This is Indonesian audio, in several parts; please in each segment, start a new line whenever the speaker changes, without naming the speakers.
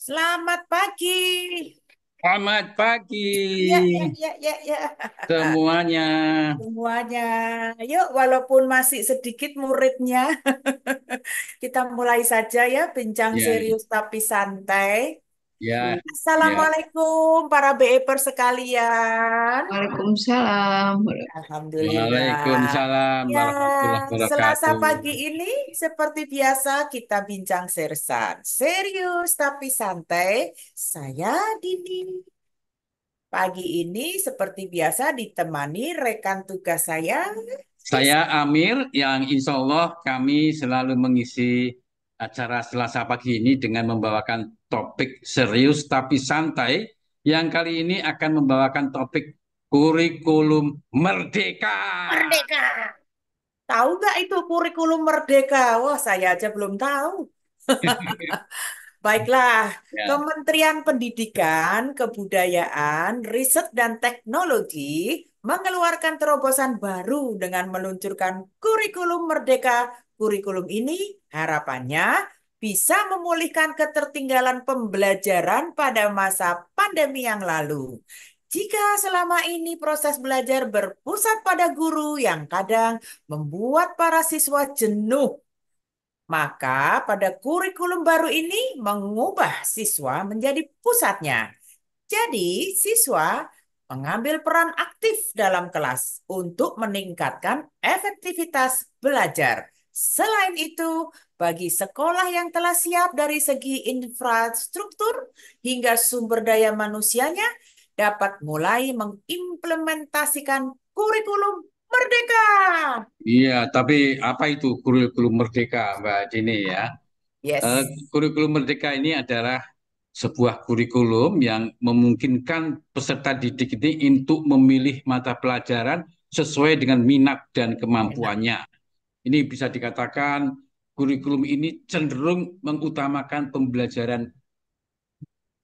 Selamat pagi.
Selamat pagi
Ya, ya, ya, ya, ya.
semuanya.
Semuanya. Yuk, walaupun masih sedikit muridnya, kita mulai saja ya, bincang
Ya,
serius tapi santai.
ya, ya.
Assalamualaikum para BEper sekalian.
Waalaikumsalam.
Alhamdulillah.
Waalaikumsalam
Ya,
warahmatullahi
Selasa
wabarakatuh.
pagi ini seperti biasa kita bincang sersan. Serius tapi santai. Saya Dini. Pagi ini seperti biasa ditemani rekan tugas saya,
Saya
Sis.
Amir yang insya Allah kami selalu mengisi acara Selasa pagi ini dengan membawakan topik serius tapi santai yang kali ini akan membawakan topik kurikulum merdeka.
Merdeka. Tahu nggak itu kurikulum merdeka? Wah, saya aja belum tahu. Baiklah,
Ya.
Kementerian Pendidikan, Kebudayaan, Riset dan Teknologi mengeluarkan terobosan baru dengan meluncurkan kurikulum merdeka. Kurikulum ini harapannya bisa memulihkan ketertinggalan pembelajaran pada masa pandemi yang lalu. Jika selama ini proses belajar berpusat pada guru yang kadang membuat para siswa jenuh, maka pada kurikulum baru ini mengubah siswa menjadi pusatnya. Jadi siswa mengambil peran aktif dalam kelas untuk meningkatkan efektivitas belajar. Selain itu, bagi sekolah yang telah siap dari segi infrastruktur hingga sumber daya manusianya, dapat mulai mengimplementasikan kurikulum merdeka.
Iya, tapi apa itu kurikulum merdeka, Mbak Dini ya? Eh,
Yes.
Kurikulum Merdeka ini adalah sebuah kurikulum yang memungkinkan peserta didik ini untuk memilih mata pelajaran sesuai dengan minat dan
Enak.
kemampuannya. Ini bisa dikatakan kurikulum ini cenderung mengutamakan pembelajaran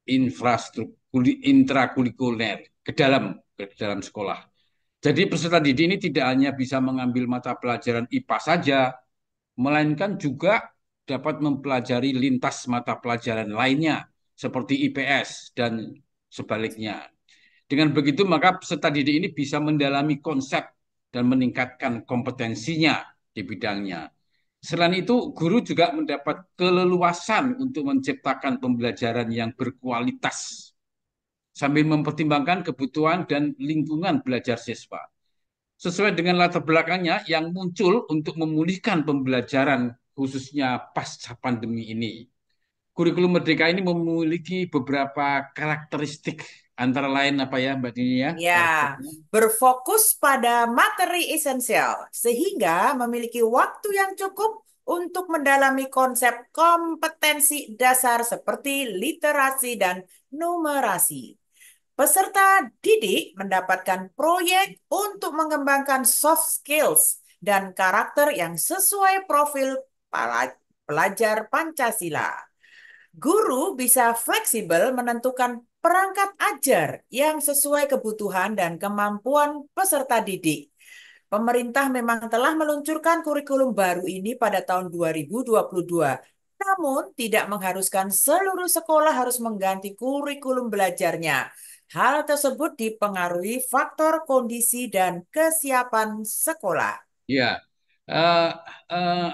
infrastruktur intrakurikuler ke dalam sekolah. Jadi peserta didik ini tidak hanya bisa mengambil mata pelajaran IPA saja, melainkan juga dapat mempelajari lintas mata pelajaran lainnya seperti IPS dan sebaliknya. Dengan begitu, maka peserta didik ini bisa mendalami konsep dan meningkatkan kompetensinya di bidangnya. Selain itu, guru juga mendapat keleluasan untuk menciptakan pembelajaran yang berkualitas sambil mempertimbangkan kebutuhan dan lingkungan belajar siswa sesuai dengan latar belakangnya yang muncul untuk memulihkan pembelajaran khususnya pasca pandemi ini. Kurikulum Merdeka ini memiliki beberapa karakteristik antara lain apa ya Mbak Dini ya
Ya,
karakternya?
berfokus pada materi esensial, sehingga memiliki waktu yang cukup untuk mendalami konsep kompetensi dasar seperti literasi dan numerasi. Peserta didik mendapatkan proyek untuk mengembangkan soft skills dan karakter yang sesuai profil pelajar Pancasila. Guru bisa fleksibel menentukan perangkat ajar yang sesuai kebutuhan dan kemampuan peserta didik. Pemerintah memang telah meluncurkan kurikulum baru ini pada tahun 2022, namun tidak mengharuskan seluruh sekolah harus mengganti kurikulum belajarnya. Hal tersebut dipengaruhi faktor kondisi dan kesiapan sekolah.
Ya, eh,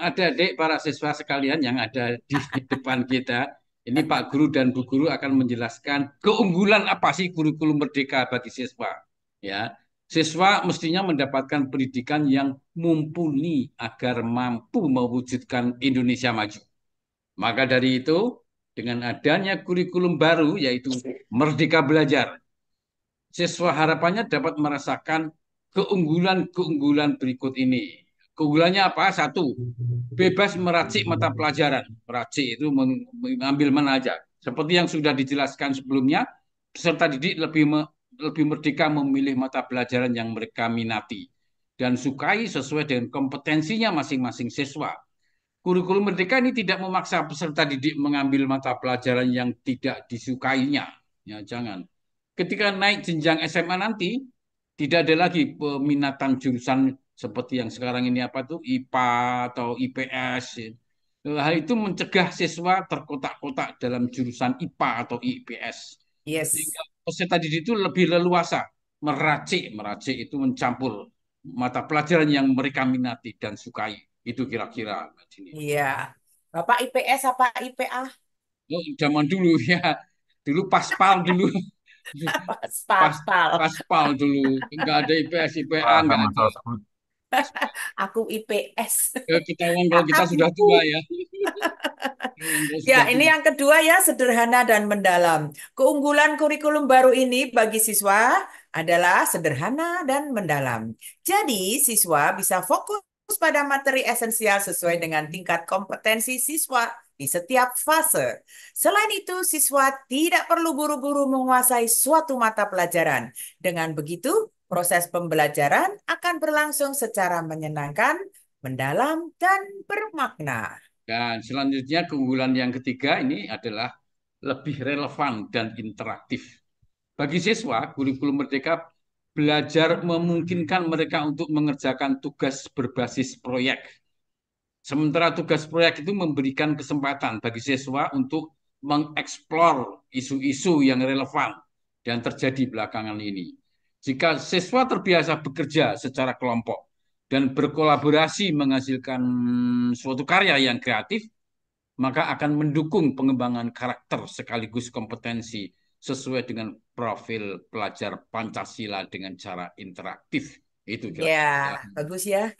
adik-adik para siswa sekalian yang ada di depan kita, ini Pak Guru dan Bu Guru akan menjelaskan keunggulan apa sih kurikulum Merdeka bagi siswa. Ya, siswa mestinya mendapatkan pendidikan yang mumpuni agar mampu mewujudkan Indonesia maju. Maka dari itu, dengan adanya kurikulum baru yaitu Merdeka Belajar, siswa harapannya dapat merasakan keunggulan-keunggulan berikut ini. Keunggulannya apa? Satu, bebas meracik mata pelajaran. Meracik itu mengambil mana aja. Seperti yang sudah dijelaskan sebelumnya, peserta didik lebih merdeka memilih mata pelajaran yang mereka minati dan sukai sesuai dengan kompetensinya masing-masing siswa. Kurikulum Merdeka ini tidak memaksa peserta didik mengambil mata pelajaran yang tidak disukainya. Ya, jangan. Ketika naik jenjang SMA nanti, tidak ada lagi peminatan jurusan seperti yang sekarang ini apa tuh IPA atau IPS. Hal itu mencegah siswa terkotak-kotak dalam jurusan IPA atau IPS.
Yes.
Sehingga peserta didik itu lebih leluasa meracik, meracik itu mencampur mata pelajaran yang mereka minati dan sukai. Itu kira-kira, Mbak Dini.
Iya. Bapak IPS apa IPA?
Oh, zaman dulu ya, dulu paspal dulu, pas
Paspal.
paspal dulu, nggak ada IPS, IPA
Wah,
nggak
zaman
ada.
sosbud.
Aku IPS.
Ketahuan kalau kita sudah tua
Aku.
ya, ketahuan kalau
Ya,
sudah
ini
tua.
yang kedua ya, sederhana dan mendalam. Keunggulan kurikulum baru ini bagi siswa adalah sederhana dan mendalam. Jadi, siswa bisa fokus pada materi esensial sesuai dengan tingkat kompetensi siswa di setiap fase. Selain itu, siswa tidak perlu buru-buru menguasai suatu mata pelajaran. Dengan begitu, proses pembelajaran akan berlangsung secara menyenangkan, mendalam, dan bermakna.
Dan selanjutnya keunggulan yang ketiga ini adalah lebih relevan dan interaktif. Bagi siswa, kurikulum Merdeka belajar memungkinkan mereka untuk mengerjakan tugas berbasis proyek. Sementara tugas proyek itu memberikan kesempatan bagi siswa untuk mengeksplor isu-isu yang relevan dan terjadi belakangan ini. Jika siswa terbiasa bekerja secara kelompok dan berkolaborasi menghasilkan suatu karya yang kreatif, maka akan mendukung pengembangan karakter sekaligus kompetensi sesuai dengan profil pelajar Pancasila dengan cara interaktif. Itu
Ya,
kira-kira.
bagus ya.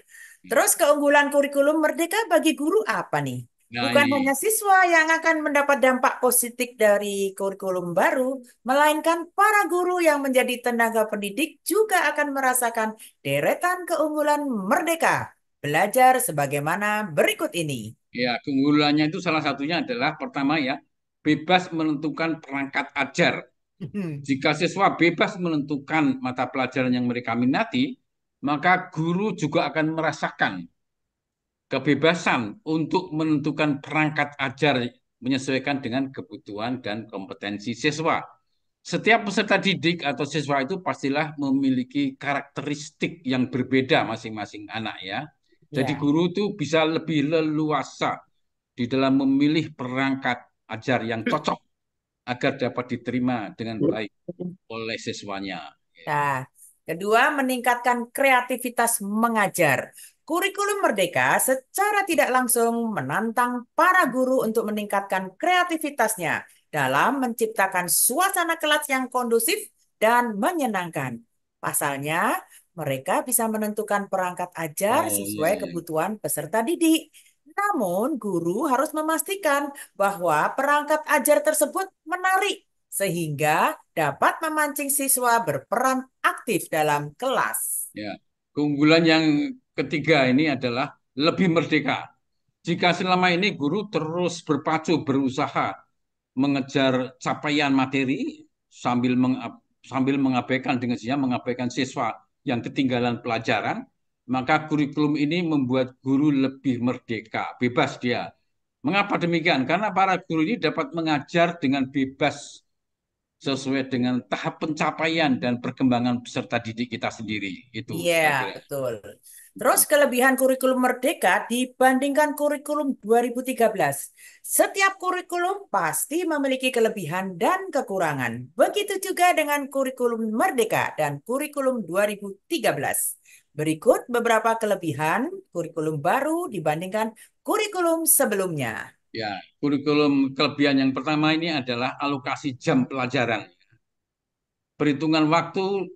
Terus keunggulan kurikulum Merdeka bagi guru apa nih?
Nah
Bukan
ini
hanya siswa yang akan mendapat dampak positif dari kurikulum baru, melainkan para guru yang menjadi tenaga pendidik juga akan merasakan deretan keunggulan Merdeka. Belajar sebagaimana berikut ini.
ya keunggulannya itu salah satunya adalah pertama ya bebas menentukan perangkat ajar. Jika siswa bebas menentukan mata pelajaran yang mereka minati, maka guru juga akan merasakan kebebasan untuk menentukan perangkat ajar menyesuaikan dengan kebutuhan dan kompetensi siswa. Setiap peserta didik atau siswa itu pastilah memiliki karakteristik yang berbeda masing-masing anak ya. Jadi
Ya.
guru itu bisa lebih leluasa di dalam memilih perangkat ajar yang cocok agar dapat diterima dengan baik oleh siswanya.
Nah, kedua, meningkatkan kreativitas mengajar. Kurikulum Merdeka secara tidak langsung menantang para guru untuk meningkatkan kreativitasnya dalam menciptakan suasana kelas yang kondusif dan menyenangkan. Pasalnya, mereka bisa menentukan perangkat ajar
Oh iya
sesuai
iya.
kebutuhan peserta didik. Namun, guru harus memastikan bahwa perangkat ajar tersebut menarik sehingga dapat memancing siswa berperan aktif dalam kelas.
Ya. Keunggulan yang ketiga ini adalah lebih merdeka. Jika selama ini guru terus berpacu berusaha mengejar capaian materi sambil mengabaikan dengan mengabaikan siswa yang ketinggalan pelajaran, maka kurikulum ini membuat guru lebih merdeka, bebas dia. Mengapa demikian? Karena para guru ini dapat mengajar dengan bebas sesuai dengan tahap pencapaian dan perkembangan peserta didik kita sendiri. Itu
Iya,
kira-kira.
betul. Terus kelebihan kurikulum Merdeka dibandingkan kurikulum 2013. Setiap kurikulum pasti memiliki kelebihan dan kekurangan. Begitu juga dengan kurikulum Merdeka dan kurikulum 2013. Berikut beberapa kelebihan kurikulum baru dibandingkan kurikulum sebelumnya.
Ya, kurikulum kelebihan yang pertama ini adalah alokasi jam pelajaran. Perhitungan waktu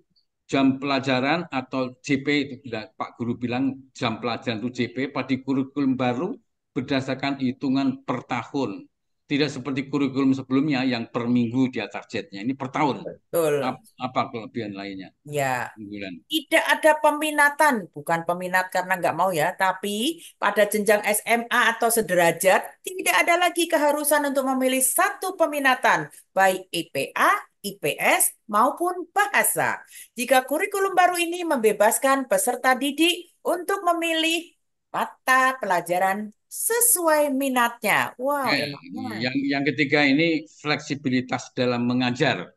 jam pelajaran atau JP itu Pak Guru bilang jam pelajaran itu JP pada kurikulum baru berdasarkan hitungan per tahun. Tidak seperti kurikulum sebelumnya yang per minggu dia targetnya. Ini per tahun.
Betul.
Apa kelebihan lainnya?
Ya,
Unggulan.
tidak ada peminatan, bukan peminat karena nggak mau ya, tapi pada jenjang SMA atau sederajat, tidak ada lagi keharusan untuk memilih satu peminatan, baik IPA, IPS, maupun bahasa. Jika kurikulum baru ini membebaskan peserta didik untuk memilih mata pelajaran sesuai minatnya. Wow,
Ya,
enaknya.
yang ketiga ini fleksibilitas dalam mengajar.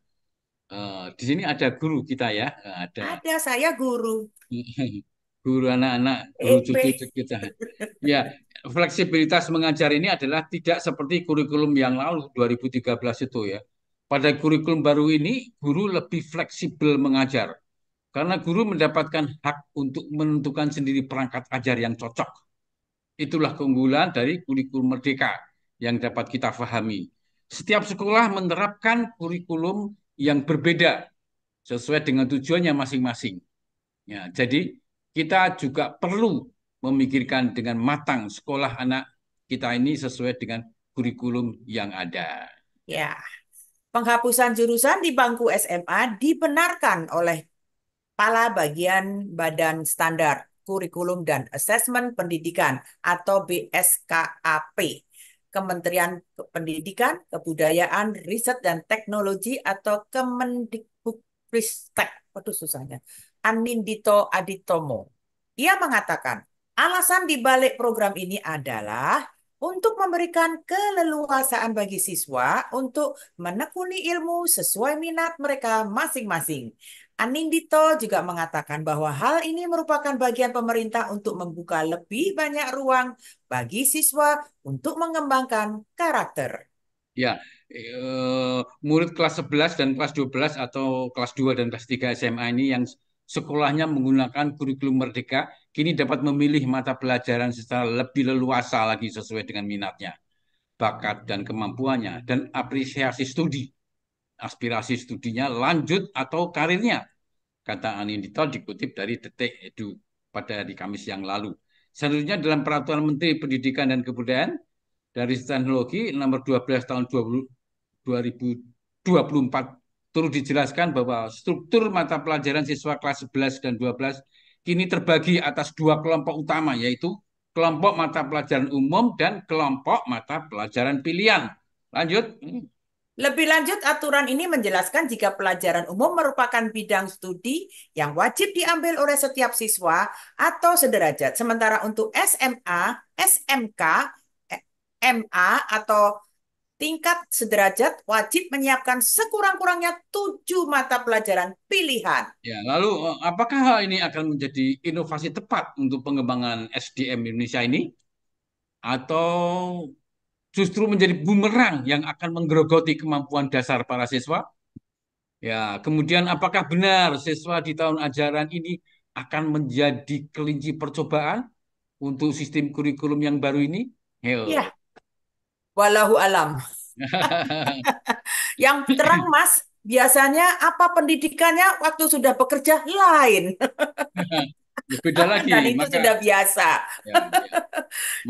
Di sini ada guru kita ya, ada
Ada saya guru
guru anak-anak, guru
EP.
cucu kita. Ya, fleksibilitas mengajar ini adalah tidak seperti kurikulum yang lalu 2013 itu ya. Pada kurikulum baru ini, guru lebih fleksibel mengajar. Karena guru mendapatkan hak untuk menentukan sendiri perangkat ajar yang cocok. Itulah keunggulan dari kurikulum merdeka yang dapat kita pahami. Setiap sekolah menerapkan kurikulum yang berbeda sesuai dengan tujuannya masing-masing. Ya, jadi kita juga perlu memikirkan dengan matang sekolah anak kita ini sesuai dengan kurikulum yang ada.
Ya, penghapusan jurusan di bangku SMA dibenarkan oleh Kepala Bagian Badan Standar Kurikulum dan Asesmen Pendidikan atau BSKAP, Kementerian Pendidikan, Kebudayaan, Riset dan Teknologi atau Kemendikbudristek. Waduh susahnya. Anindito Aditomo. Ia mengatakan, alasan dibalik program ini adalah untuk memberikan keleluasaan bagi siswa untuk menekuni ilmu sesuai minat mereka masing-masing. Anindito juga mengatakan bahwa hal ini merupakan bagian pemerintah untuk membuka lebih banyak ruang bagi siswa untuk mengembangkan karakter.
Ya, murid kelas 11 dan kelas 12 atau kelas 2 dan kelas 3 SMA ini yang sekolahnya menggunakan kurikulum merdeka kini dapat memilih mata pelajaran secara lebih leluasa lagi sesuai dengan minatnya, bakat dan kemampuannya dan apresiasi studi, aspirasi studinya, lanjut atau karirnya. Kata Anindito dikutip dari Detik Edu pada hari Kamis yang lalu. Selanjutnya dalam Peraturan Menteri Pendidikan dan Kebudayaan dari Teknologi nomor 12 tahun 2024 turut dijelaskan bahwa struktur mata pelajaran siswa kelas 11 dan 12 kini terbagi atas dua kelompok utama, yaitu kelompok mata pelajaran umum dan kelompok mata pelajaran pilihan. Lanjut.
Lebih lanjut, aturan ini menjelaskan jika pelajaran umum merupakan bidang studi yang wajib diambil oleh setiap siswa atau sederajat. Sementara untuk SMA, SMK, MA atau tingkat sederajat wajib menyiapkan sekurang-kurangnya 7 mata pelajaran pilihan.
Ya, lalu apakah hal ini akan menjadi inovasi tepat untuk pengembangan SDM Indonesia ini atau justru menjadi bumerang yang akan menggerogoti kemampuan dasar para siswa? Ya, kemudian apakah benar siswa di tahun ajaran ini akan menjadi kelinci percobaan untuk sistem kurikulum yang baru ini? Yo.
Ya, walahu alam. Yang terang, Mas, biasanya apa pendidikannya waktu sudah bekerja lain.
Ya, beda lagi,
Dan itu
maka
sudah biasa.
ya,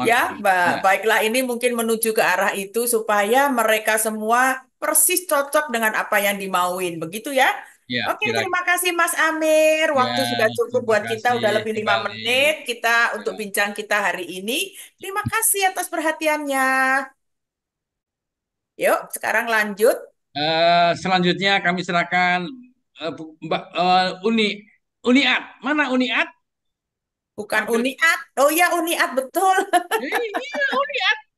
ya,
Ya,
ya,
baiklah ini mungkin menuju ke arah itu supaya mereka semua persis cocok dengan apa yang dimauin. Begitu ya?
ya,
Oke,
kira
terima kasih Mas Amir.
ya,
Waktu sudah cukup
terima
buat kita,
kasih
udah lebih lima
kembali.
menit kita untuk
Ya.
bincang kita hari ini. Terima kasih atas perhatiannya. Yuk, sekarang lanjut.
Selanjutnya kami serahkan Mbak Uniat. Mana Uniat?
Bukan
Tampil.
Uniat. Oh ya, Uniat betul.
Iya,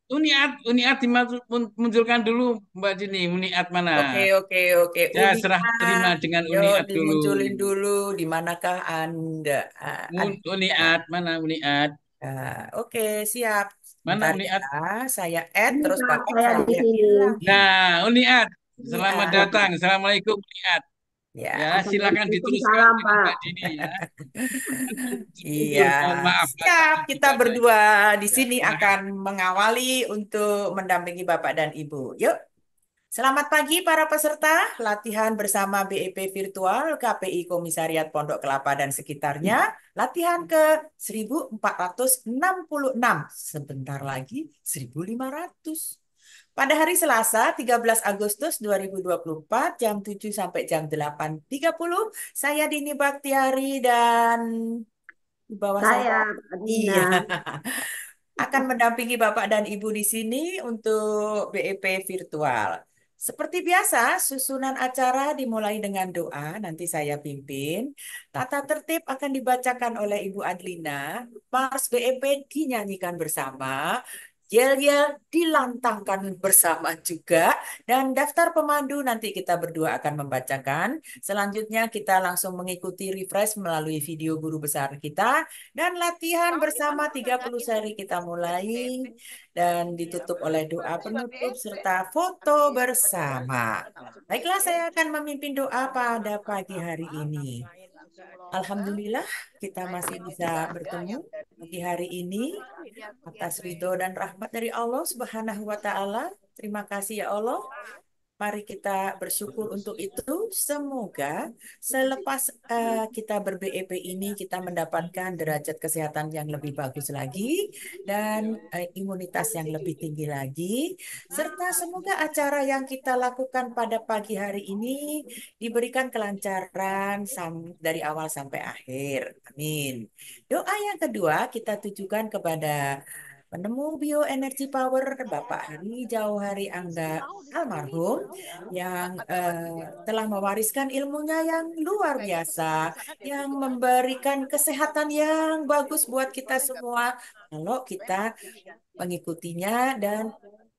Uniat. Uniat dimunculkan dulu Mbak Dini. Uniat mana?
Oke, oke, oke.
Saya serah terima
Uniat.
dengan
Yuk,
Uniat dulu.
dimunculin dulu. Di manakah Anda? Ada.
Uniat mana Uniat?
Oke, siap.
Mana
Bentar ya.
Uniat?
Saya add,
Ini
terus
Kak,
Bapak
saya di
saya
sini.
pilih lagi.
Nah, Uniat. Selamat
Uniat.
Ya,
datang.
Kak.
Assalamualaikum Uniat. Ya,
Ya.
silakan diteruskan
Waalaikumsalam,
dengan
Pak.
Mbak Dini ya.
Iya,
Mohon maaf atas
siap. Kita
keterlibatan.
berdua di
Ya,
sini
silakan.
akan mengawali untuk mendampingi Bapak dan Ibu. Yuk, selamat pagi para peserta latihan bersama BEP Virtual KPI Komisariat Pondok Kelapa dan sekitarnya. Latihan ke 1466. Sebentar lagi 1500. Pada hari Selasa, 13 Agustus 2024, jam 7 sampai jam 8.30, saya Dini Baktiari dan di bawah saya,
Saya, Adina.
iya, akan mendampingi Bapak dan Ibu di sini untuk BEP virtual. Seperti biasa, susunan acara dimulai dengan doa, nanti saya pimpin. Tata tertib akan dibacakan oleh Ibu Adlina, Mars BEP dinyanyikan bersama. Yel-yel dilantangkan bersama juga. Dan daftar pemandu nanti kita berdua akan membacakan. Selanjutnya kita langsung mengikuti refresh melalui video guru besar kita. Dan latihan bersama 30 seri kita mulai. Dan ditutup oleh doa penutup serta foto bersama. Baiklah, saya akan memimpin doa pada pagi hari ini. Alhamdulillah, kita masih bisa bertemu di hari ini atas ridho dan rahmat dari Allah Subhanahu wa Ta'ala. Terima kasih ya Allah. Mari kita bersyukur untuk itu. Semoga selepas kita ber-BEP ini kita mendapatkan derajat kesehatan yang lebih bagus lagi dan imunitas yang lebih tinggi lagi. Serta semoga acara yang kita lakukan pada pagi hari ini diberikan kelancaran dari awal sampai akhir. Amin. Doa yang kedua kita tujukan kepada penemu bioenergi power Bapak Hari Jauhari Angga almarhum yang telah mewariskan ilmunya yang luar biasa, yang memberikan kesehatan yang bagus buat kita semua kalau kita mengikutinya dan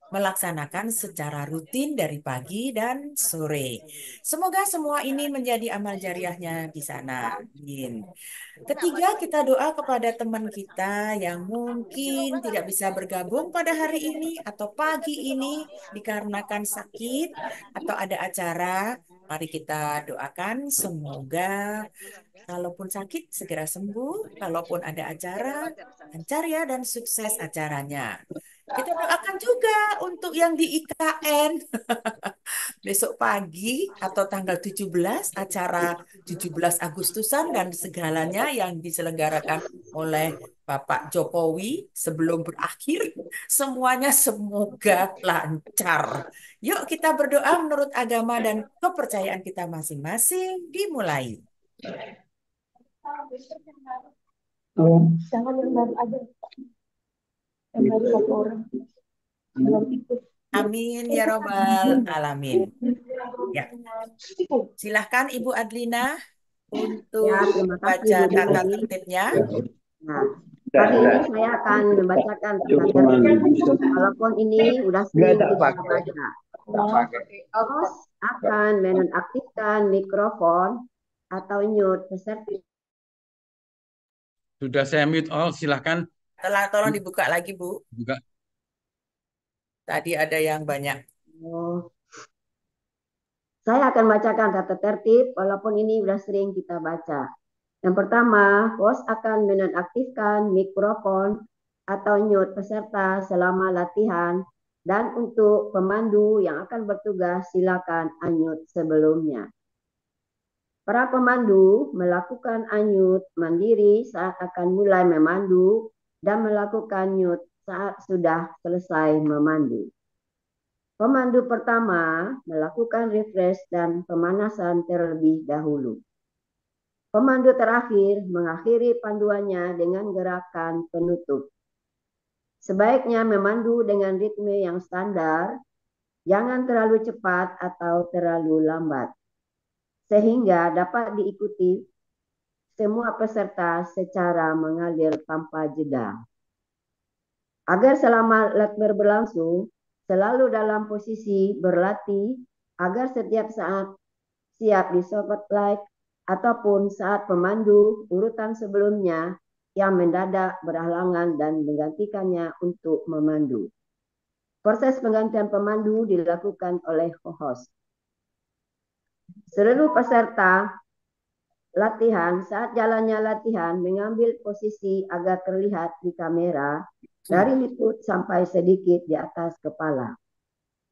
melaksanakan secara rutin dari pagi dan sore. Semoga semua ini menjadi amal jariahnya di sana. Amin. Ketiga, kita doa kepada teman kita yang mungkin tidak bisa bergabung pada hari ini atau pagi ini dikarenakan sakit atau ada acara. Mari kita doakan semoga kalaupun sakit segera sembuh, kalaupun ada acara lancar ya dan sukses acaranya. Kita doakan juga untuk yang di IKN besok pagi atau tanggal 17 acara 17 Agustusan dan segalanya yang diselenggarakan oleh Bapak Jokowi sebelum berakhir semuanya semoga lancar. Yuk kita berdoa menurut agama dan kepercayaan kita masing-masing dimulai.
Jangan yang baru aja. Yang baru satu orang. Belum ikut.
Amin ya robbal alamin. Ya. Silahkan Ibu Adlina untuk
terima kasih,
baca
Bu
tata
Dewi.
tertibnya.
Nah, hari ini saya akan membacakan tata tertib. Walaupun ini udah sering kita baca. Host akan menonaktifkan mikrofon atau mute peserta.
Sudah saya mute all, silahkan
Tolong dibuka lagi, Bu.
buka.
Tadi ada yang banyak.
Oh. Saya akan bacakan tata tertib walaupun ini udah sering kita baca. Yang pertama, host akan menonaktifkan mikrofon atau mute peserta selama latihan dan untuk pemandu yang akan bertugas silakan unmute sebelumnya. Para pemandu melakukan unmute mandiri saat akan mulai memandu dan melakukan mute saat sudah selesai memandu. Pemandu pertama melakukan refresh dan pemanasan terlebih dahulu. Pemandu terakhir mengakhiri panduannya dengan gerakan penutup. Sebaiknya memandu dengan ritme yang standar, jangan terlalu cepat atau terlalu lambat, sehingga dapat diikuti semua peserta secara mengalir tanpa jeda. Agar selama lakber berlangsung, selalu dalam posisi berlatih agar setiap saat siap di spotlight ataupun saat pemandu urutan sebelumnya yang mendadak berhalangan dan menggantikannya untuk memandu. Proses penggantian pemandu dilakukan oleh host. Seluruh peserta latihan saat jalannya latihan mengambil posisi agar terlihat di kamera dari lutut sampai sedikit di atas kepala.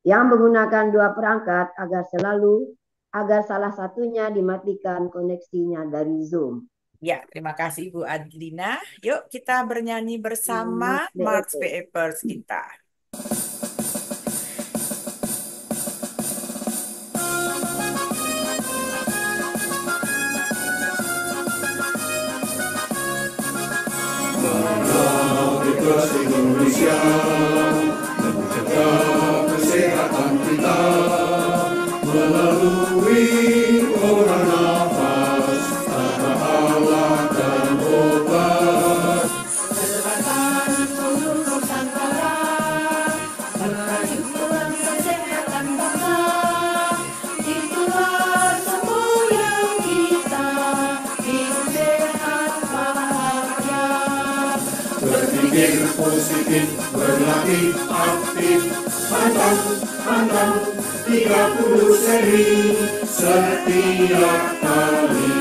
Yang menggunakan dua perangkat agar salah satunya dimatikan koneksinya dari Zoom.
Ya, terima kasih Bu Adlina. Yuk kita bernyanyi bersama March BEPers kita.
BEPers Indonesia menjaga kesehatan kita melalui orang nafas, tata alat dan obat. Kesehatan seluruh Nusantara Berpikir positif, berlatih aktif, hantam 30 seri setiap kali.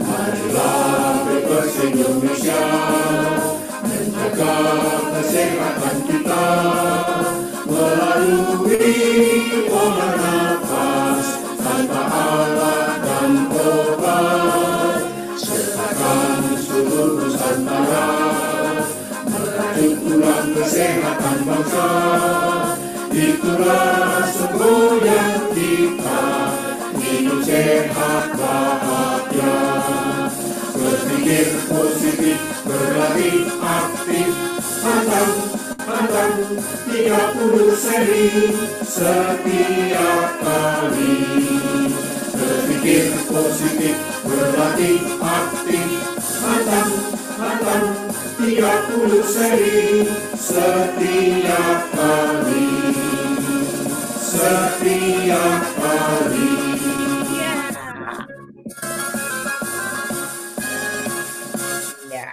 Marilah Bebas Indonesia menjaga kesehatan kita melalui pola nafas tanpa alat dan obat. Sertakan seluruh Nusantara merajut ulang kesehatan bangsa. Itulah semboyan kita, hidup sehat bahagia. Berpikir positif, berlatih aktif, hantam 30 seri setiap kali. Berpikir positif, berlatih aktif, hantam 30 seri setiap kali. Setiap kali.
Ya,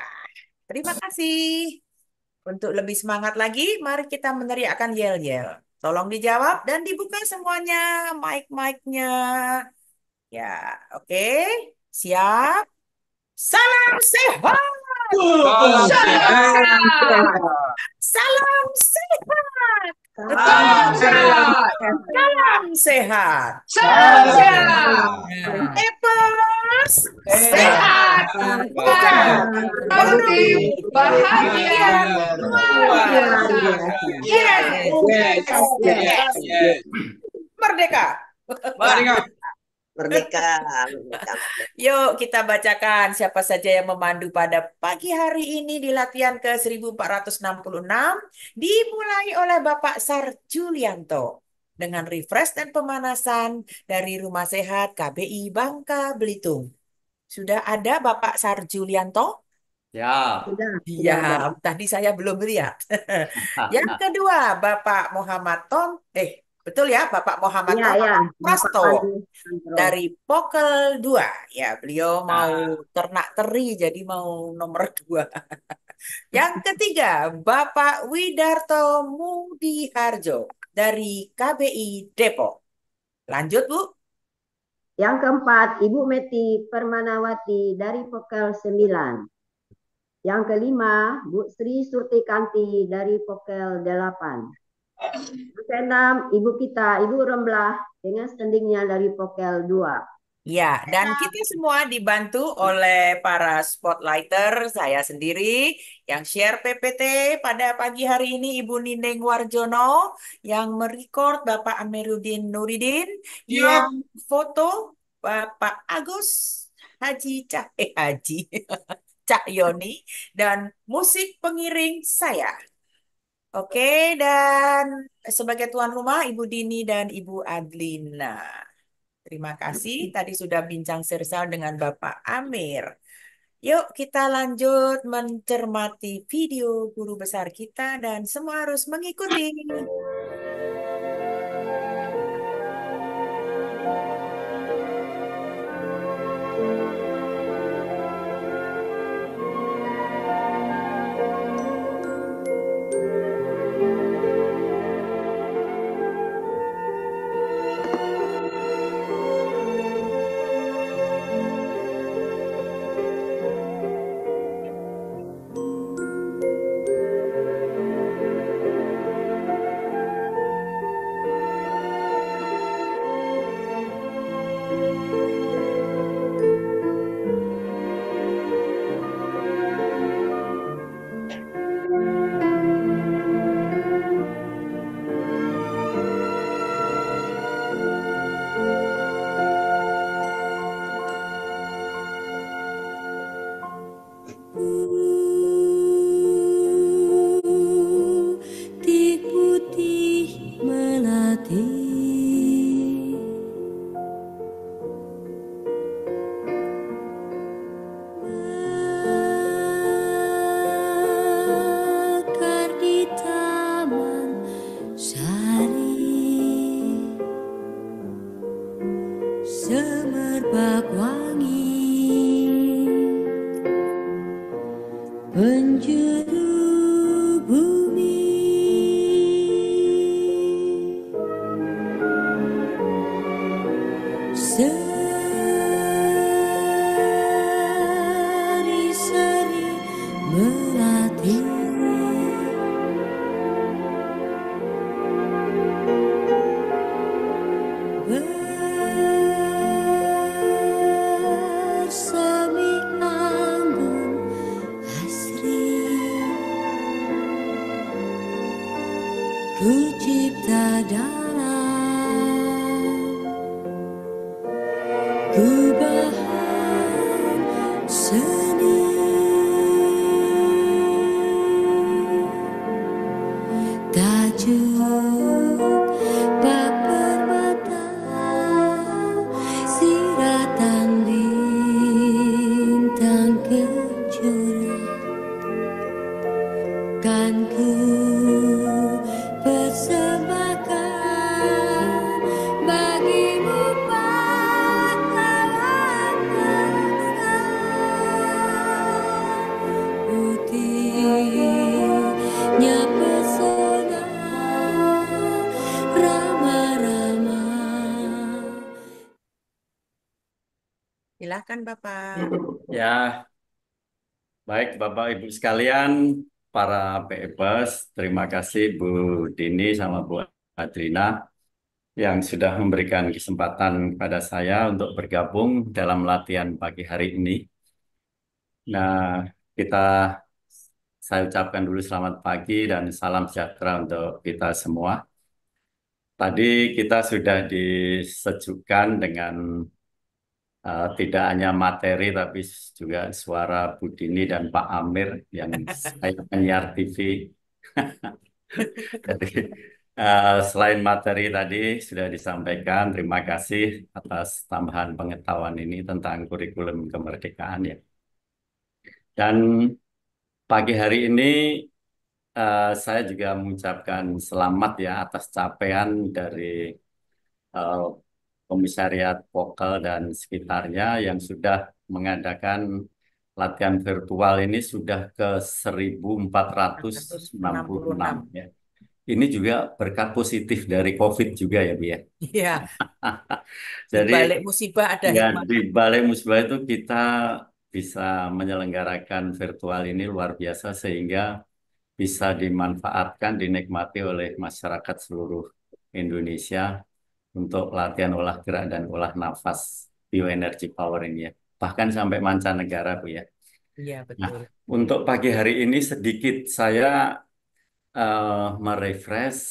terima kasih. Untuk lebih semangat lagi, mari kita meneriakkan yel-yel. Tolong dijawab dan dibuka semuanya mic-mic-nya. Ya, oke. Siap. Salam sehat.
Salam sehat.
Salam sehat.
Salam
sehat. Salam sehat.
Salam sehat.
Epos sehat. Bukan.
Happy, bahagia, luar biasa.
Yes.
Merdeka.
Merdeka.
Merdeka.
Yuk kita bacakan siapa saja yang memandu pada pagi hari ini di latihan ke 1466 dimulai oleh Bapak Sar Julianto dengan refresh dan pemanasan dari Rumah Sehat KBI Bangka Belitung. Sudah ada Bapak Sar Julianto?
Ya.
Sudah
Iya,
ada.
tadi saya belum lihat. Yang kedua Bapak Muhammad betul ya Bapak Muhammad
Ya, ya. Bapak
Prasto.
Pandu Santro.
Dari Pokel 2. Ya, beliau mau ternak teri, jadi mau nomor 2. Yang ketiga, Bapak Widarto Mudiharjo dari KBI Depok. Lanjut, Bu.
Yang keempat, Ibu Meti Permanawati dari Pokel 9. Yang kelima, Bu Sri Surtikanti dari Pokel 8. Yang keenam, Ibu kita, Ibu Remblah dengan standingnya dari Pokel 2.
Ya, dan kita semua dibantu oleh para spotlighter, saya sendiri yang share PPT pada pagi hari ini Ibu Nineng Warjono, yang merecord Bapak Amiruddin Nuridin, yang foto Bapak Agus Haji Cahyoni, dan musik pengiring saya. Oke, dan sebagai tuan rumah Ibu Dini dan Ibu Adlina. Terima kasih. Tadi sudah bincang sersal dengan Bapak Amir. Yuk kita lanjut mencermati video guru besar kita dan semua harus mengikuti.
Putih putih melati, mekar di taman sari, semerbak wangi. tercipta dalam gubahan seni. Tajuk bak permata, siratan lintang kejora, kan ku persembahkan bagimu pahlawan bangsa. Putihnya pesona Rama-Rama.
Silahkan Bapak.
Ya, baik Bapak Ibu sekalian, para PEBAS, terima kasih Bu Dini sama Bu Adrina yang sudah memberikan kesempatan kepada saya untuk bergabung dalam latihan pagi hari ini. Nah, kita saya ucapkan dulu selamat pagi dan salam sejahtera untuk kita semua. Tadi kita sudah disejukkan dengan tidak hanya materi tapi juga suara Bu Dini dan Pak Amir yang saya penyiar TV. Jadi selain materi tadi sudah disampaikan, terima kasih atas tambahan pengetahuan ini tentang kurikulum kemerdekaan ya. Dan pagi hari ini saya juga mengucapkan selamat ya atas capaian dari eh, Komisariat Vokal dan sekitarnya yang sudah mengadakan latihan virtual ini sudah ke 1466 ya. Ini juga berkat positif dari COVID juga ya, Bu ya.
Iya, di
Jadi
balik musibah ada
ya
hikmah.
di balik musibah itu kita bisa menyelenggarakan virtual ini luar biasa sehingga bisa dimanfaatkan, dinikmati oleh masyarakat seluruh Indonesia untuk latihan olah gerak dan olah nafas bioenergy power ini ya. Bahkan sampai mancanegara, Bu ya.
Iya,
Nah,
betul.
untuk pagi hari ini sedikit saya merefresh